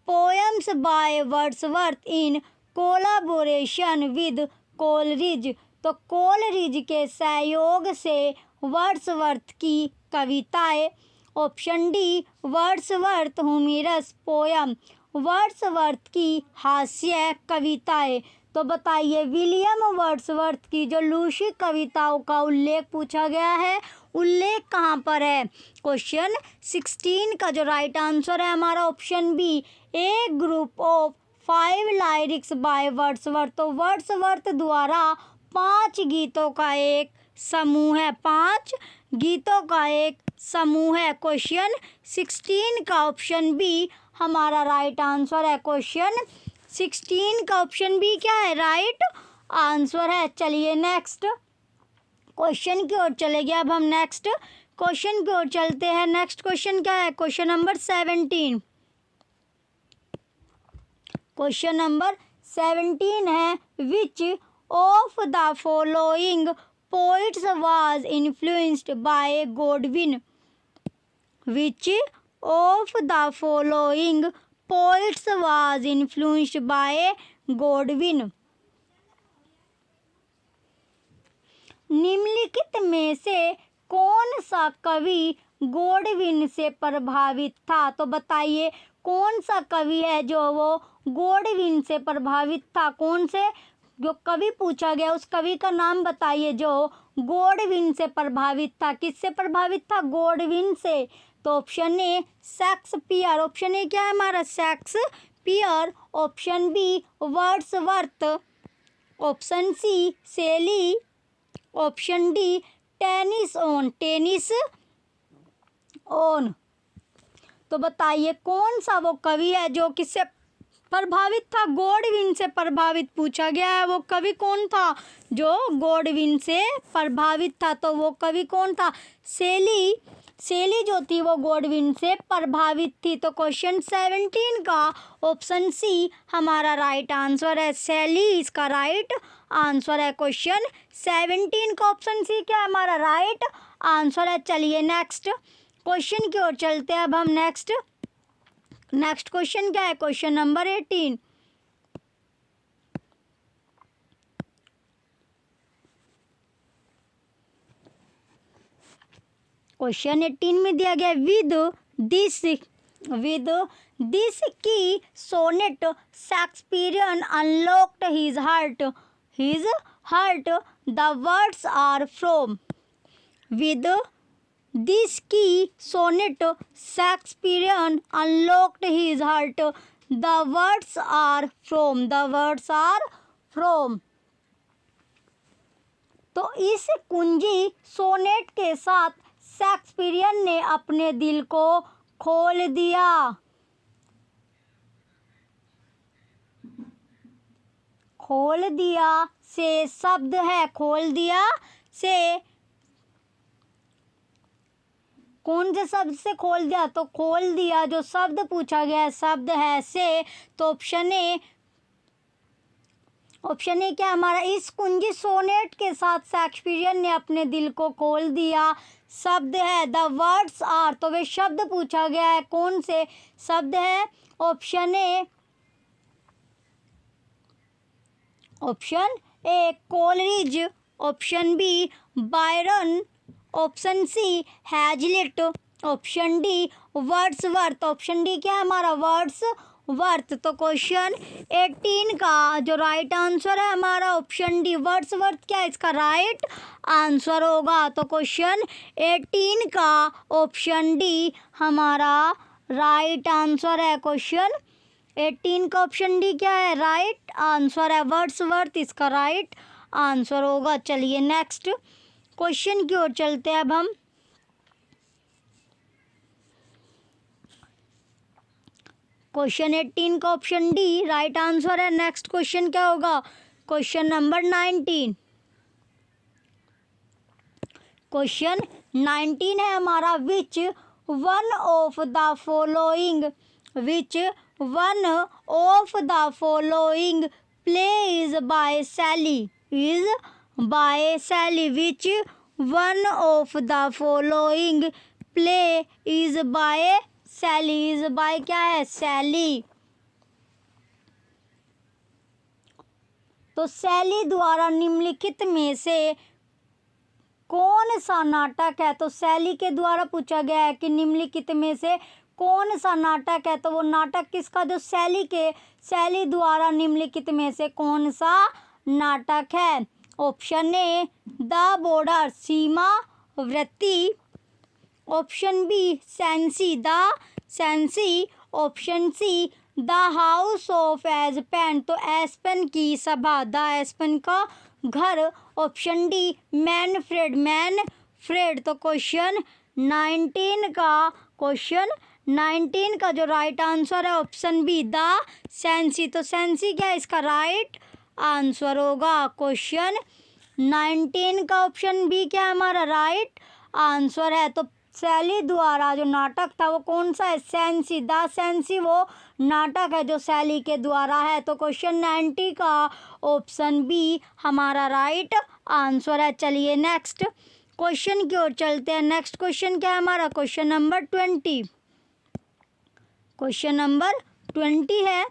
[SPEAKER 1] poems by Wordsworth in collaboration with Coleridge, तो कोलरिज के सहयोग से वर्ड्सवर्थ की कविताएं। Option D Wordsworth humorous poem, Wordsworth की हास्य कविताएं। तो बताइए विलियम वर्ड्सवर्थ की जो लूसी कविताओं का उल्लेख पूछा गया है, उल्लेख कहाँ पर है? क्वेश्चन 16 का जो राइट आंसर है हमारा option B a group of 5 lyrics by Wordsworth, तो वर्ड्सवर्थ द्वारा 5 गीतों का एक समूह है। 5 गीतों का एक समूह है। क्वेश्चन 16 का ऑप्शन बी हमारा राइट आंसर है। क्वेश्चन 16 का ऑप्शन बी क्या है? राइट आंसर है। चलिए नेक्स्ट क्वेश्चन की ओर चले गए। अब हम नेक्स्ट क्वेश्चन की ओर चलते हैं। नेक्स्ट क्वेश्चन क्या है? Question number 17। क्वेश्चन नंबर 17 है which of the following poets was influenced by Godwin. Which of the following poets was influenced by Godwin. निम्नलिखित में से कौन सा कवि गॉडविन से प्रभावित था? तो बताइए कौन सा कवि है जो वो गॉडविन से प्रभावित था? कौन से जो कवि पूछा गया उस कवि का नाम बताइए जो गॉडविन से प्रभावित था। किससे प्रभावित था? गॉडविन से। तो option A Shakespeare, option A क्या है हमारा? Shakespeare. Option B Wordsworth, option C Shelley, option D Tennyson. तो बताइए कौन सा वो कवि है जो किससे प्रभावित था? गॉडविन से प्रभावित पूछा गया है। वो कवि कौन था जो गॉडविन से प्रभावित था? तो वो कवि कौन था? शेली। शेली जो थी वो गॉडविन से प्रभावित थी। तो क्वेश्चन 17 का ऑप्शन सी हमारा राइट आंसर है। शेली इसका राइट आंसर है। क्वेश्चन 17 का ऑप्शन सी क्या है हमारा? राइट आंसर है। चलिए नेक्स्ट क्वेश्चन की ओर चलते हैं। अब हम नेक्स्ट क्वेश्चन क्या है? Question number 18। क्वेश्चन 18 में दिया गया with this key sonnet Shakespearian unlocked his heart the words are from. With this key sonnet Shakespearian unlocked his heart the words are from. तो इस कुंजी सोनेट के साथ शेक्सपियरियन ने अपने दिल को खोल दिया। खोल दिया से शब्द है। खोल दिया से कौन से शब्द से खोल दिया? तो खोल दिया जो शब्द पूछा गया शब्द है से। तो ऑप्शन ए क्या हमारा? इस कुंजी सोनेट के साथ शेक्सपियरियन ने अपने दिल को खोल दिया। शब्द है द वर्ड्स आर, तो वे शब्द पूछा गया है कौन से शब्द है? Option A Coleridge, option B Byron, option C Hazlitt, option D Wordsworth. Option D क्या है हमारा? वर्ड्सवर्थ। तो क्वेश्चन 18 का जो राइट आंसर है हमारा ऑप्शन डी वर्ड्सवर्थ क्या है इसका राइट आंसर होगा। तो क्वेश्चन 18 का ऑप्शन डी हमारा राइट आंसर है। क्वेश्चन 18 का ऑप्शन डी क्या है? राइट आंसर है, वर्ड्सवर्थ इसका राइट आंसर होगा। चलिए नेक्स्ट क्वेश्चन की ओर चलते हैं अब हम। क्वेश्चन 18 का ऑप्शन डी राइट आंसर है। नेक्स्ट क्वेश्चन क्या होगा? Question number 19। क्वेश्चन 19 है हमारा, which one of the following play is by Shelley which one of the following play is by Shelley. Is by क्या है? सैली। तो सैली द्वारा निम्नलिखित में से कौन सा नाटक है? तो सैली के द्वारा पूछा गया है कि निम्नलिखित में से कौन सा नाटक है। तो वो नाटक किसका? जो सैली द्वारा निम्नलिखित में से कौन सा नाटक है? ऑप्शन ए द बॉर्डर सीमा वृत्ति, option B Cenci, option C the house of Aspen, तो एस्पेन की सभा, द एस्पेन का घर, ऑप्शन डी मैनफ्रेड। तो क्वेश्चन 19 का जो राइट आंसर है ऑप्शन बी द सेंसी। तो सेंसी क्या है इसका राइट आंसर होगा। क्वेश्चन 19 का ऑप्शन बी क्या है हमारा राइट आंसर है। तो सैली द्वारा जो नाटक था वो कौन सा है? सेंसी, द सेंसी वो नाटक है जो सैली के द्वारा है। तो क्वेश्चन 90 का ऑप्शन बी हमारा राइट आंसर है। चलिए नेक्स्ट क्वेश्चन की ओर चलते हैं। नेक्स्ट क्वेश्चन क्या है हमारा? Question number 20। क्वेश्चन नंबर 20 है,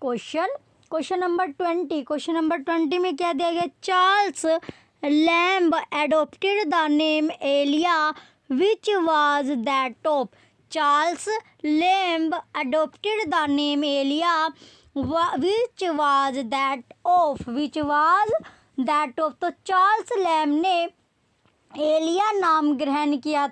[SPEAKER 1] क्वेश्चन नंबर 20। क्वेश्चन नंबर 20 में क्या दिया गया? Charles Lamb adopted the name Elia which was that of. Charles Lamb adopted the name Elia which was that of. तो चार्ल्स लैम्ब ने एलिया नाम ग्रहण किया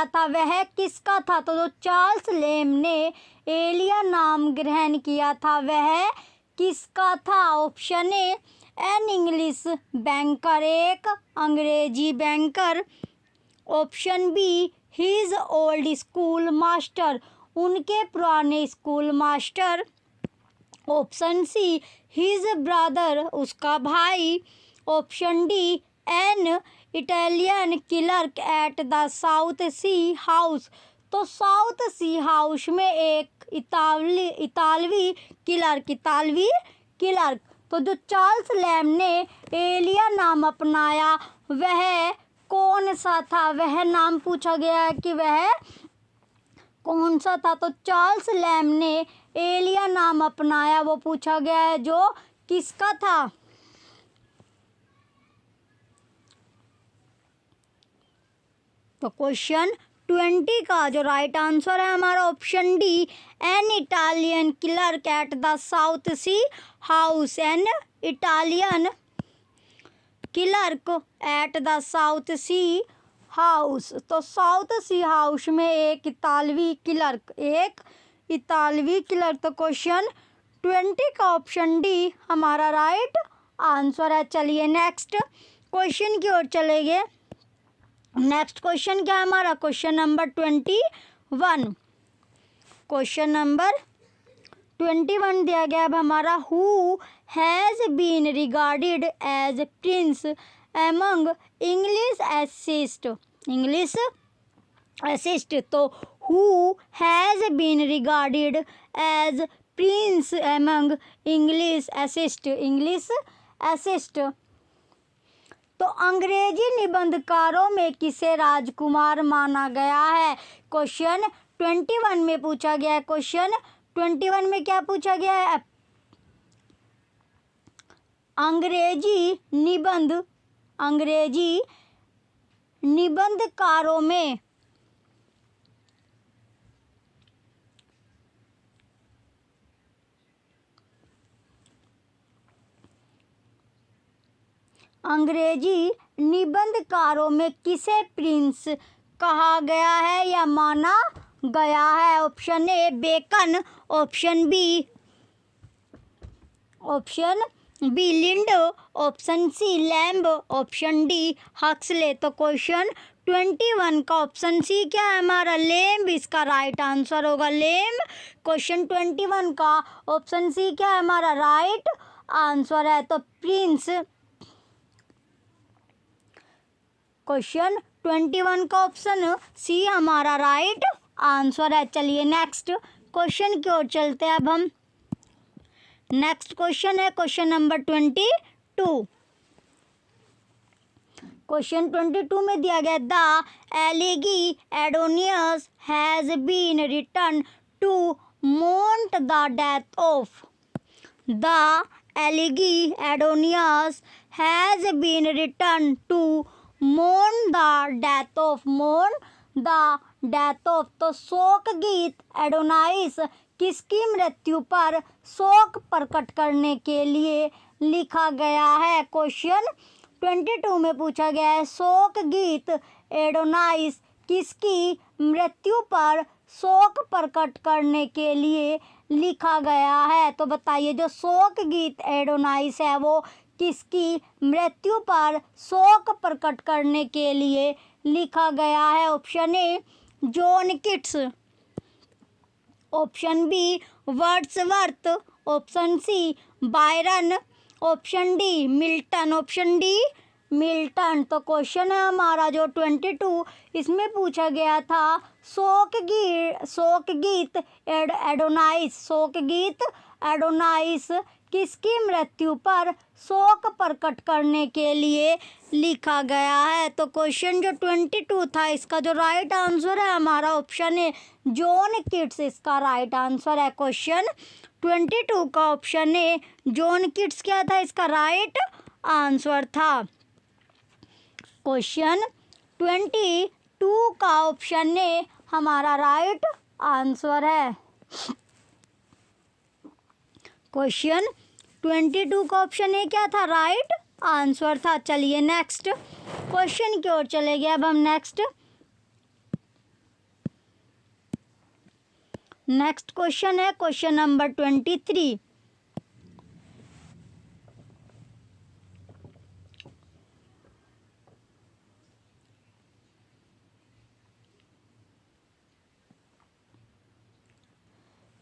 [SPEAKER 1] था। वह किसका था? तो जो चार्ल्स लैम्ब ने एलिया नाम ग्रहण किया था वह किसका था? Option A an English banker, एक अंग्रेजी banker, option B his old school master, उनके पुराने school master, option C his brother, उसका भाई, option D an Italian clerk at the South Sea House. तो साउथ सी हाउस में एक इतालवी क्लर्क। तो जो चार्ल्स लैम्ब ने एलिया नाम अपनाया वह कौन सा था? वह नाम पूछा गया है कि वह कौन सा था? तो चार्ल्स लैम्ब ने एलिया नाम अपनाया वो पूछा गया है जो किसका था? तो क्वेश्चन 20 का जो राइट आंसर है हमारा option D an Italian clerk at the South Sea House. An Italian clerk at the South Sea House. तो साउथ सी हाउस में एक इतालवी क्लर्क। तो क्वेश्चन 20 का ऑप्शन डी हमारा राइट आंसर है। चलिए नेक्स्ट क्वेश्चन की ओर चलेंगे। नेक्स्ट क्वेश्चन क्या है हमारा, क्वेश्चन नंबर 21। क्वेश्चन नंबर 21 दिया गया अब हमारा, who has been regarded as prince among English essayist. English essayist, तो who has been regarded as prince among English essayist. English essayist, तो अंग्रेजी निबंधकारों में किसे राजकुमार माना गया है। क्वेश्चन 21 में पूछा गया है। क्वेश्चन 21 में क्या पूछा गया है, अंग्रेजी निबंधकारों में अंग्रेजी निबंधकारों में किसे प्रिंस कहा गया है या माना गया है। Option A Bacon, option B Lindo, option C Lamb, option D Huxley. तो क्वेश्चन 21 का ऑप्शन सी क्या है हमारा, लैम्ब, इसका राइट आंसर होगा लैम्ब। क्वेश्चन 21 का ऑप्शन सी क्या है हमारा, राइट आंसर है। तो प्रिंस, क्वेश्चन 21 का ऑप्शन सी हमारा राइट आंसर है। चलिए नेक्स्ट क्वेश्चन की ओर चलते हैं अब हम। नेक्स्ट क्वेश्चन है क्वेश्चन नंबर 22। क्वेश्चन 22 में दिया गया, the elegy Adonais has been written to मोन्ट the death of. The elegy Adonais has been written to मोन द डेथ ऑफ। मोन द डेथ ऑफ, तो शोक गीत एडोनाइस किसकी मृत्यु पर शोक प्रकट करने के लिए लिखा गया है। क्वेश्चन 22 में पूछा गया है, शोक गीत एडोनाइस किसकी मृत्यु पर शोक प्रकट करने के लिए लिखा गया है। तो बताइए जो शोक गीत एडोनाइस है वो किसकी मृत्यु पर शोक प्रकट करने के लिए लिखा गया है। Option A John Keats, option B Wordsworth, option C Byron, option D Milton. Option D Milton. तो क्वेश्चन है हमारा जो 22, इसमें पूछा गया था शोक गीत एडोनाइस किसकी मृत्यु पर शोक प्रकट करने के लिए लिखा गया है। तो क्वेश्चन जो 22 था इसका जो राइट आंसर है हमारा ऑप्शन है जॉन किट्स, इसका राइट आंसर है। क्वेश्चन 22 का ऑप्शन है जॉन किट्स क्या था, इसका राइट आंसर था। क्वेश्चन 22 का ऑप्शन ए हमारा राइट आंसर है। क्वेश्चन 22 का ऑप्शन ए क्या था, राइट आंसर था। चलिए नेक्स्ट क्वेश्चन की ओर चले गए अब हम। नेक्स्ट क्वेश्चन है क्वेश्चन नंबर 23।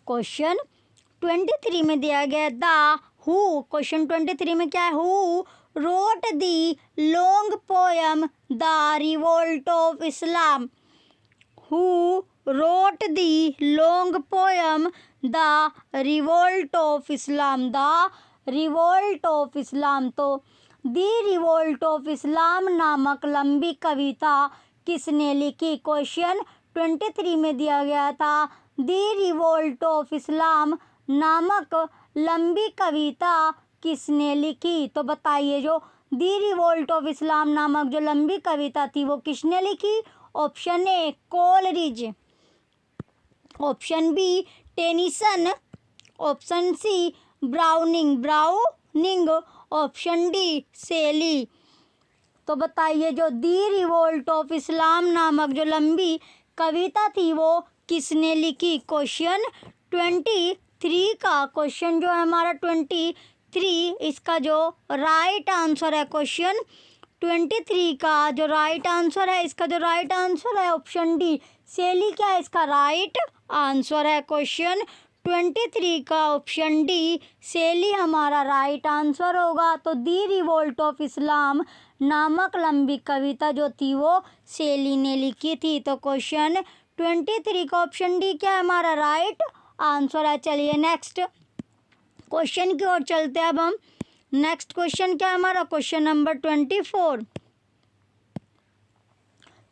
[SPEAKER 1] क्वेश्चन 23 में दिया गया द हु, क्वेश्चन 23 में क्या है, who road the long poem the revolt of Islam. Who wrote the long poem the revolt of Islam. The revolt of इस्लाम, तो दी रिवोल्ट ऑफ इस्लाम नामक लंबी कविता किसने लिखी। क्वेश्चन 23 में दिया गया था दी रिवोल्ट ऑफ इस्लाम नामक लंबी कविता किसने लिखी। तो बताइए जो दी रिवोल्ट ऑफ इस्लाम नामक जो लंबी कविता थी वो किसने लिखी। Option A Coleridge, option B Tennyson, option C Browning, option D Shelley. तो बताइए जो दी रिवोल्ट ऑफ इस्लाम नामक जो लंबी कविता थी वो किसने लिखी। क्वेश्चन 23 का क्वेश्चन जो है हमारा 23, इसका जो राइट आंसर है क्वेश्चन 23 का जो राइट आंसर है, इसका जो राइट आंसर है ऑप्शन डी शैली क्या है, इसका राइट आंसर है। क्वेश्चन 23 का ऑप्शन डी शैली हमारा राइट आंसर होगा। तो दी रिवोल्ट ऑफ इस्लाम नामक लंबी कविता जो थी वो शैली ने लिखी थी। तो क्वेश्चन 23 का ऑप्शन डी क्या है, हमारा राइट आंसर है। चलिए नेक्स्ट क्वेश्चन की ओर चलते हैं अब हम। नेक्स्ट क्वेश्चन क्या है हमारा, क्वेश्चन नंबर 24।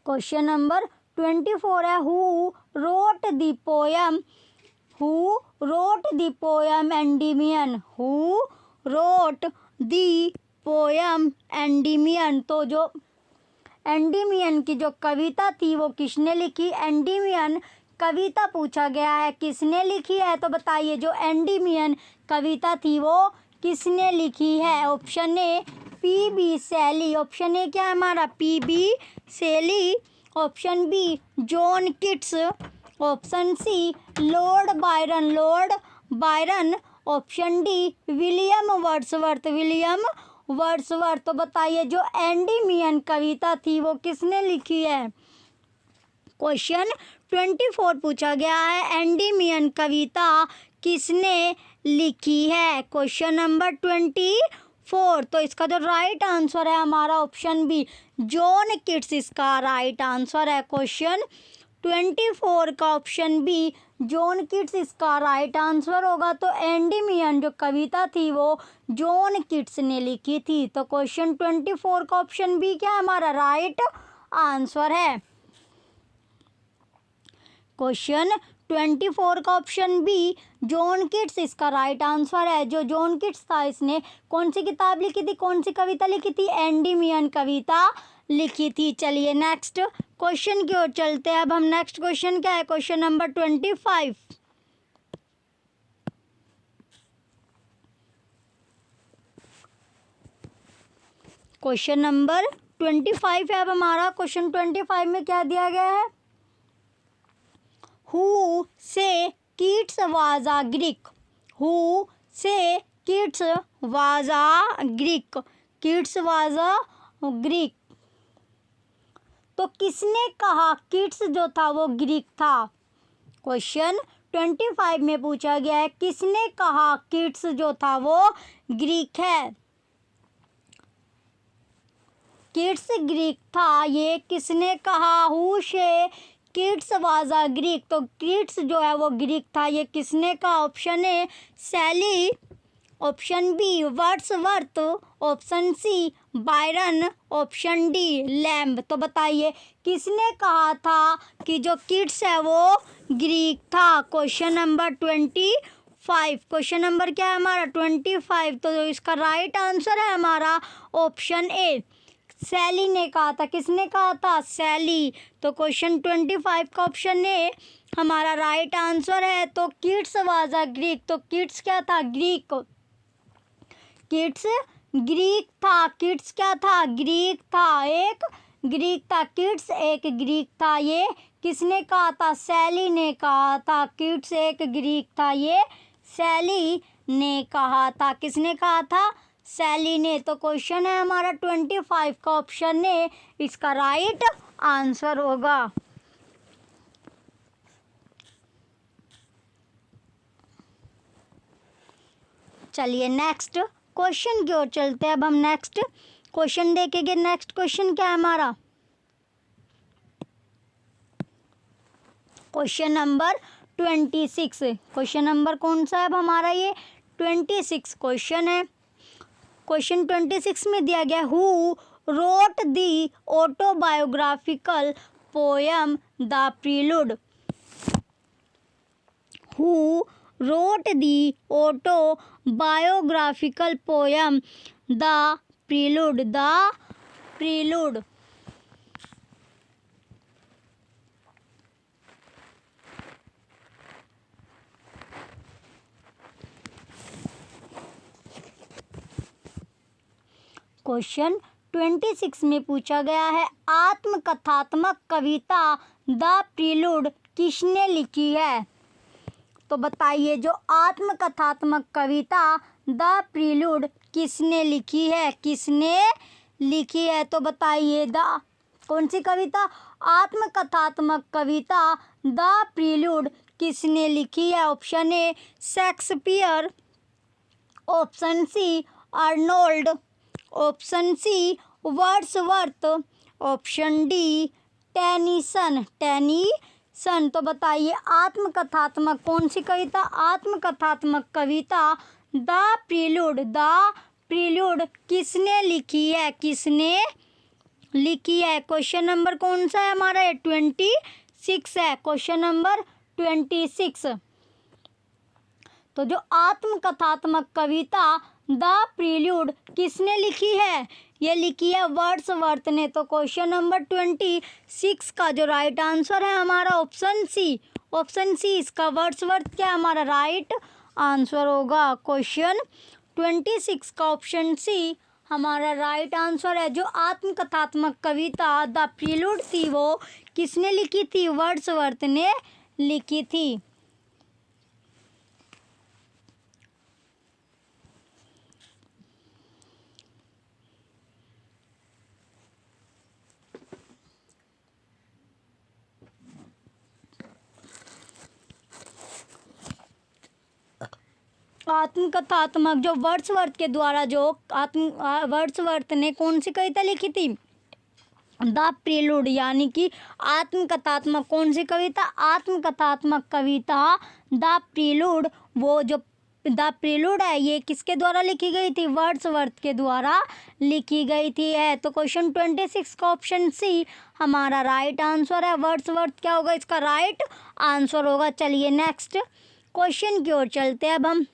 [SPEAKER 1] क्वेश्चन नंबर 24 है, who wrote the poem, who wrote the poem Endymion, who wrote the poem Endymion. तो जो एंडीमियन की जो कविता थी वो किसने लिखी, एंडीमियन कविता पूछा गया है किसने लिखी है। तो बताइए जो एंडीमियन कविता थी वो किसने लिखी है। Option A P B. Shelley, option A क्या है हमारा P B. Shelley, option B John Keats, option C Lord Byron, Lord Byron, option D William Wordsworth, William Wordsworth. तो बताइए जो एंडीमियन कविता थी वो किसने लिखी है। क्वेश्चन 24 पूछा गया है, एंडीमियन कविता किसने लिखी है। क्वेश्चन नंबर 24, तो इसका जो राइट आंसर है हमारा ऑप्शन बी जॉन किट्स, इसका राइट आंसर है। क्वेश्चन 24 का ऑप्शन बी जॉन किट्स इसका राइट आंसर होगा। तो एंडीमियन जो कविता थी वो जॉन किट्स ने लिखी थी। तो क्वेश्चन 24 का ऑप्शन बी क्या हमारा राइट आंसर है। क्वेश्चन 24 का ऑप्शन बी जॉन किट्स इसका राइट आंसर है। जो जॉन किट्स था इसने कौन सी किताब लिखी थी, कौन सी कविता लिखी थी, एंडीमियन कविता लिखी थी। चलिए नेक्स्ट क्वेश्चन की ओर चलते हैं अब हम। नेक्स्ट क्वेश्चन क्या है, क्वेश्चन नंबर 25। क्वेश्चन नंबर 25 है अब हमारा। क्वेश्चन 25 में क्या दिया गया है, who said Keats was a Greek, who said Keats was a Greek, Keats was a Greek. तो किसने कहा किट्स जो था वो ग्रीक था। क्वेश्चन 25 में पूछा गया है किसने कहा किट्स जो था वो ग्रीक है। किट्स ग्रीक था ये किसने कहा, who said Keats was a Greek. तो किट्स जो है वो ग्रीक था ये किसने कहा। Option A Shelley, option B Wordsworth, option C Byron, option D Lamb. तो बताइए किसने कहा था कि जो किट्स है वो ग्रीक था। क्वेश्चन नंबर 25, क्वेश्चन नंबर क्या है हमारा 25। तो इसका राइट आंसर है हमारा ऑप्शन ए शैली ने कहा था। किसने कहा था, शैली। तो क्वेश्चन 25 का ऑप्शन ए हमारा राइट आंसर है। तो किट्स वाज अ ग्रीक, तो किट्स क्या था, ग्रीक, किट्स ग्रीक था। किट्स क्या था, ग्रीक था, एक ग्रीक था। किट्स एक ग्रीक था ये किसने कहा था, शैली ने कहा था। किट्स एक ग्रीक था ये शैली ने कहा था। किसने कहा था, शैली ने। तो क्वेश्चन है हमारा 25 का ऑप्शन ए इसका राइट आंसर होगा। चलिए नेक्स्ट क्वेश्चन की ओर चलते हैं अब हम। नेक्स्ट क्वेश्चन देखेंगे। नेक्स्ट क्वेश्चन क्या है हमारा, क्वेश्चन नंबर 26। क्वेश्चन नंबर कौन सा है अब हमारा, ये 26 क्वेश्चन है। क्वेश्चन 26 में दिया गया, who road the autobiographical poem the prelude, who wrote the autobiographical poem The Prelude, The Prelude। Question 26 में पूछा गया है, आत्मकथात्मक कविता द प्रीलूड किसने लिखी है। तो बताइए जो आत्मकथात्मक कविता द प्रीलूड किसने लिखी है, किसने लिखी है? तो बताइए कौन सी कविता? आत्मकथात्मक कविता द प्रील्यूड किसने लिखी है? Option A Shakespeare, option C Arnold, option C Wordsworth, option D Tennyson. तो बताइए आत्मकथात्मक कौन सी कविता? आत्मकथात्मक कविता द प्रील्यूड किसने लिखी है? क्वेश्चन नंबर कौन सा है हमारा? 26 है। Question number 26। तो जो आत्मकथात्मक कविता द प्रील्यूड किसने लिखी है? ये लिखी है वर्ड्सवर्थ ने। तो क्वेश्चन नंबर 26 का जो राइट आंसर है हमारा ऑप्शन सी इसका वर्ड्सवर्थ क्या हमारा राइट आंसर होगा। क्वेश्चन 26 का ऑप्शन सी हमारा राइट आंसर है। जो आत्मकथात्मक कविता द प्रील्यूड थी वो किसने लिखी थी? वर्ड्सवर्थ ने लिखी थी। आत्मकथात्मक जो वर्ड्सवर्थ के द्वारा जो वर्ड्सवर्थ ने कौन सी कविता लिखी थी? द प्रील्यूड, यानी कि आत्मकथात्मक कौन सी कविता? आत्मकथात्मक कविता द प्रील्यूड। वो जो द प्रील्यूड है ये किसके द्वारा लिखी गई थी? वर्ड्सवर्थ के द्वारा लिखी गई थी है। तो क्वेश्चन 26 का ऑप्शन सी हमारा राइट आंसर है। वर्ड्सवर्थ क्या होगा? इसका राइट आंसर होगा। चलिए नेक्स्ट क्वेश्चन की ओर चलते हैं अब हम।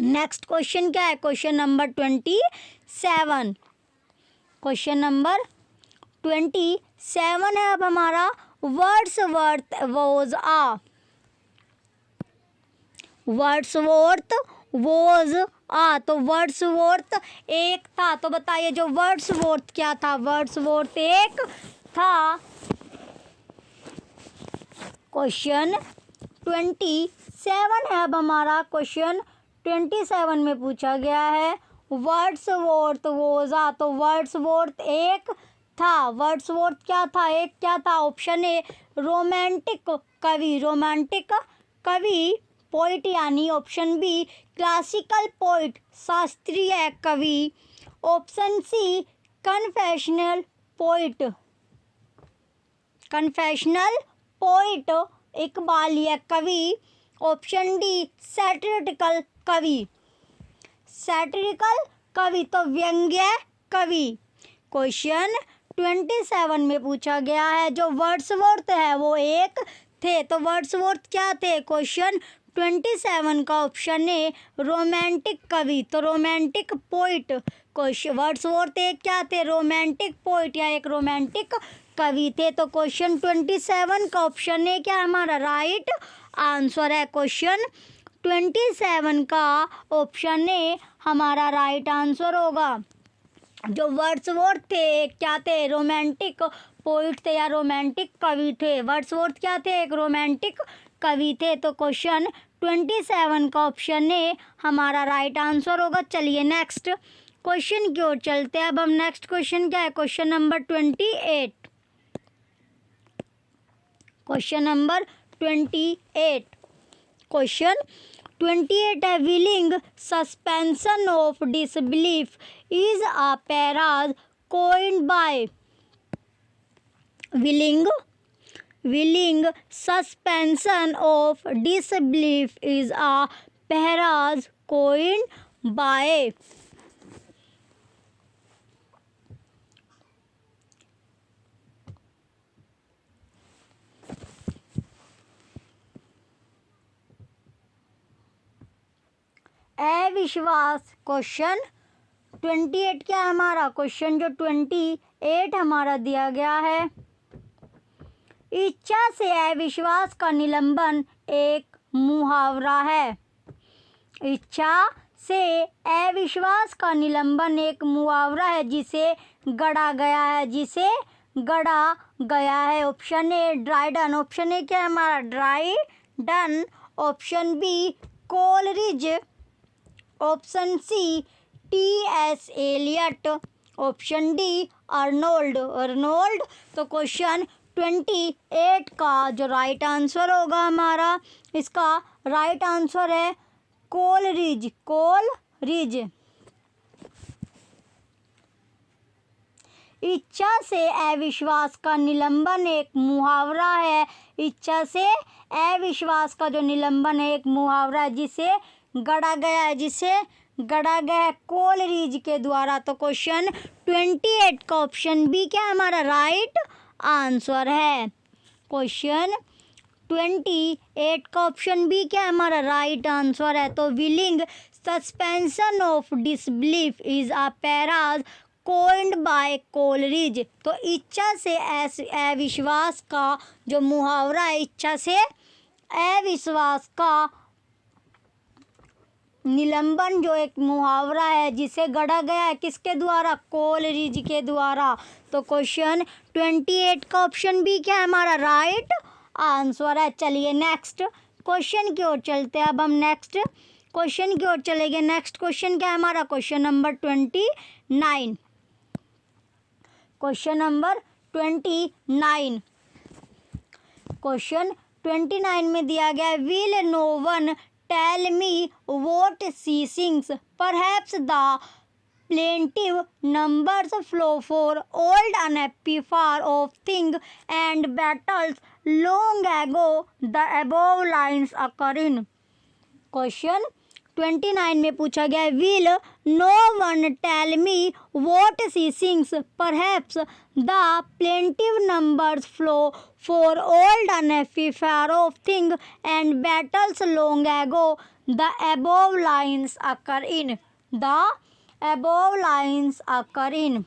[SPEAKER 1] नेक्स्ट क्वेश्चन क्या है? Question number 27। क्वेश्चन नंबर 27 है अब हमारा। वर्ड्सवर्थ वॉज तो वर्ड्सवर्थ एक था। तो बताइए जो वर्ड्सवर्थ क्या था? वर्ड्सवर्थ एक था। क्वेश्चन 27 है अब हमारा। क्वेश्चन 27 में पूछा गया है वर्ड्सवर्थ वॉज तो वर्ड्सवर्थ एक था। वर्ड्सवर्थ क्या था? एक क्या था? ऑप्शन ए रोमांटिक कवि पोइट, यानी ऑप्शन बी क्लासिकल पोइट शास्त्रीय कवि, ऑप्शन सी कन्फेशनल पोइट इकबालिया कवि, ऑप्शन डी सैटिरिकल कवि तो व्यंग्य कवि। क्वेश्चन 27 में पूछा गया है जो वर्ड्सवर्थ है वो एक थे। तो वर्ड्सवर्थ क्या थे? क्वेश्चन 27 का ऑप्शन ए रोमांटिक कवि, तो रोमांटिक पोइट। क्वेश्चन वर्ड्सवर्थ एक क्या थे? रोमांटिक पोइट या एक रोमांटिक कवि थे। तो क्वेश्चन 27 का ऑप्शन ए क्या हमारा राइट आंसर है। क्वेश्चन 27 का ऑप्शन ए हमारा राइट आंसर होगा। जो वर्ड्सवर्थ थे क्या थे? रोमांटिक पोइट थे या रोमांटिक कवि थे। वर्ड्सवर्थ क्या थे? एक रोमांटिक कवि थे। तो क्वेश्चन 27 का ऑप्शन ए हमारा राइट आंसर होगा। चलिए नेक्स्ट क्वेश्चन की ओर चलते हैं। अब हम नेक्स्ट क्वेश्चन क्या है? Question number 28। Question number 28। Question 28 है willing suspension of disbelief is a paras coined by willing suspension of disbelief is a phrase coined by अविश्वास। क्वेश्चन 28 क्या है हमारा? क्वेश्चन जो 28 हमारा दिया गया है, इच्छा से अविश्वास का निलंबन एक मुहावरा है। इच्छा से अविश्वास का निलंबन एक मुहावरा है जिसे गढ़ा गया है। Option A Dryden, option A क्या है हमारा? Dryden, option B Coleridge, option C T S. Eliot, option D Arnold. Arnold. तो क्वेश्चन 28 का जो राइट आंसर होगा हमारा, इसका राइट आंसर है कोलरिज। कोलरिज। इच्छा से अविश्वास का निलंबन एक मुहावरा है। इच्छा से अविश्वास का जो निलंबन है एक मुहावरा है जिसे गढ़ा गया है, जिसे गढ़ा गया है कोलरिज के द्वारा। तो क्वेश्चन 28 का ऑप्शन बी क्या हमारा राइट आंसर है। क्वेश्चन 28 का ऑप्शन बी क्या हमारा राइट आंसर है। तो willing suspension of disbelief is a phrase coined by Coleridge. तो इच्छा से अविश्वास का जो मुहावरा है, इच्छा से अविश्वास का निलंबन जो एक मुहावरा है जिसे गढ़ा गया है किसके द्वारा, कोलरिज के द्वारा। तो क्वेश्चन 28 का ऑप्शन बी क्या है हमारा राइट आंसर है। चलिए नेक्स्ट क्वेश्चन की ओर चलते हैं। अब हम नेक्स्ट क्वेश्चन की ओर चलेंगे। नेक्स्ट क्वेश्चन क्या है हमारा, question number 29। Question number 29। Question 29 में दिया गया, will no one tell me what she sings, perhaps the plaintive numbers flow for old unhappy far off thing and battles long ago the above lines occur in। Question 29 में पूछा गया है, will no one tell me what she sings, perhaps the plaintive numbers flow for old unhappy far off thing and battles long ago the above lines occur in. The above lines occur in.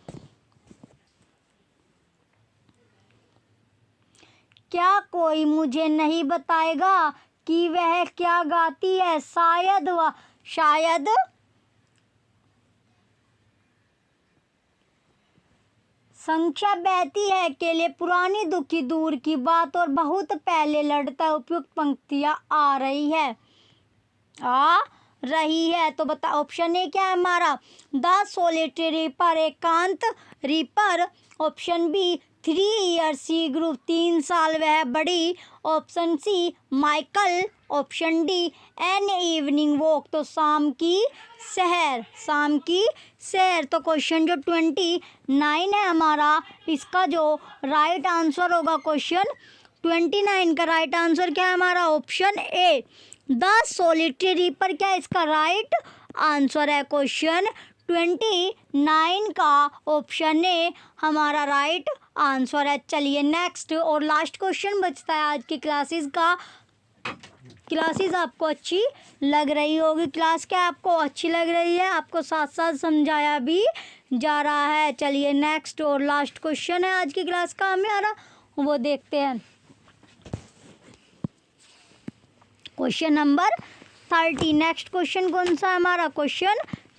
[SPEAKER 1] क्या कोई मुझे नहीं बताएगा कि वह क्या गाती है, शायद संख्या बहती है अकेले पुरानी दुखी दूर की बात और बहुत पहले लड़ता उपयुक्त पंक्तियां आ रही है। तो बता ऑप्शन ए क्या है हमारा, द सोलिटरी रीपर एकांत reaper. Option B 3 year she grew 3 साल वह बड़ी। Option C Michael. Option D an evening walk, तो शाम की सैर। शाम की सैर। तो क्वेश्चन जो 29 है हमारा, इसका जो राइट आंसर होगा क्वेश्चन 29 का राइट आंसर क्या है हमारा, option A the solitary reaper क्या है इसका राइट आंसर है। क्वेश्चन 29 का ऑप्शन ए हमारा राइट आंसर है। चलिए नेक्स्ट और लास्ट क्वेश्चन बचता है आज की क्लासेस का। क्लासेस आपको अच्छी लग रही होगी, क्लास क्या आपको अच्छी लग रही है, आपको साथ साथ समझाया भी जा रहा है। चलिए नेक्स्ट और लास्ट क्वेश्चन है आज की क्लास का हमारा, वो देखते हैं। Question number 30। नेक्स्ट क्वेश्चन कौन सा है हमारा, क्वेश्चन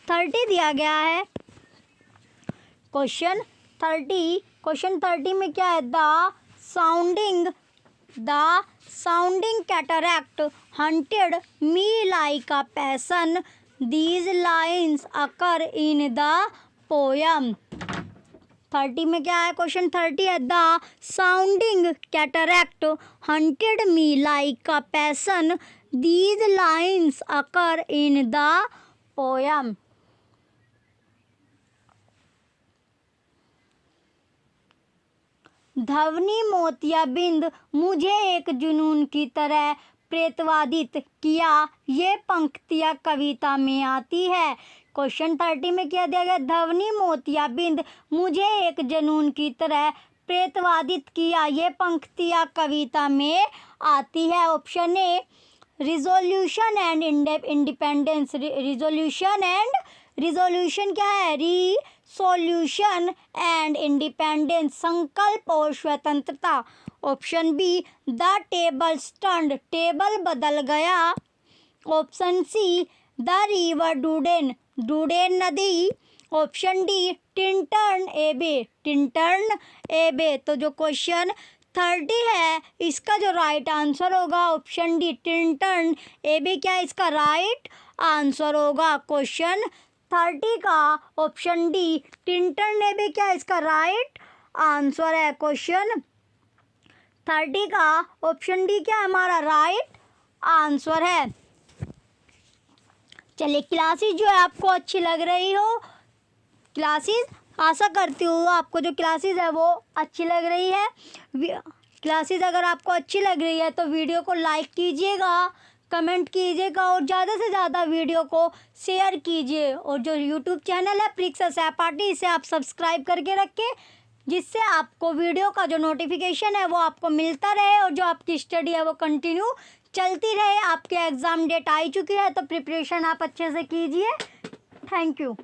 [SPEAKER 1] 30 दिया गया है। क्वेश्चन 30 में क्या है, the sounding cataract haunted me like a passion, these lines occur in the poem. 30 में क्या है, क्वेश्चन 30 है, the sounding cataract haunted me like a passion, these lines occur in the poem. ध्वनि मोतियाबिंद मुझे एक जुनून की तरह प्रेतवादित किया, ये पंक्तियाँ कविता में आती है। क्वेश्चन 30 में क्या दिया गया, ध्वनि मोतियाबिंद मुझे एक जुनून की तरह प्रेतवादित किया, ये पंक्तियाँ कविता में आती है। Option A resolution and independence. Resolution क्या है, रिसोल्यूशन एंड इंडिपेंडेंस, संकल्प और स्वतंत्रता। Option B the tables turned, table बदल गया। Option C the river Duddon, Duddon नदी। ऑप्शन डी टिंटर्न एबे। तो जो क्वेश्चन 30 है इसका जो राइट आंसर होगा ऑप्शन डी टिंटर्न एबे क्या है इसका राइट आंसर होगा। क्वेश्चन 30 का ऑप्शन डी टिंटन डेबे क्या इसका राइट आंसर है। क्वेश्चन 30 का ऑप्शन डी क्या हमारा राइट आंसर है। चलिए क्लासेस जो है आपको अच्छी लग रही हो, क्लासेस आशा करती हूँ आपको जो क्लासेस है वो अच्छी लग रही है। क्लासेस अगर आपको अच्छी लग रही है तो वीडियो को लाइक कीजिएगा, कमेंट कीजिएगा और ज़्यादा से ज़्यादा वीडियो को शेयर कीजिए। और जो यूट्यूब चैनल है परीक्षा सहपाठी, इसे आप सब्सक्राइब करके रखें, जिससे आपको वीडियो का जो नोटिफिकेशन है वो आपको मिलता रहे और जो आपकी स्टडी है वो कंटिन्यू चलती रहे। आपके एग्ज़ाम डेट आ चुकी है तो प्रिपरेशन आप अच्छे से कीजिए। Thank you.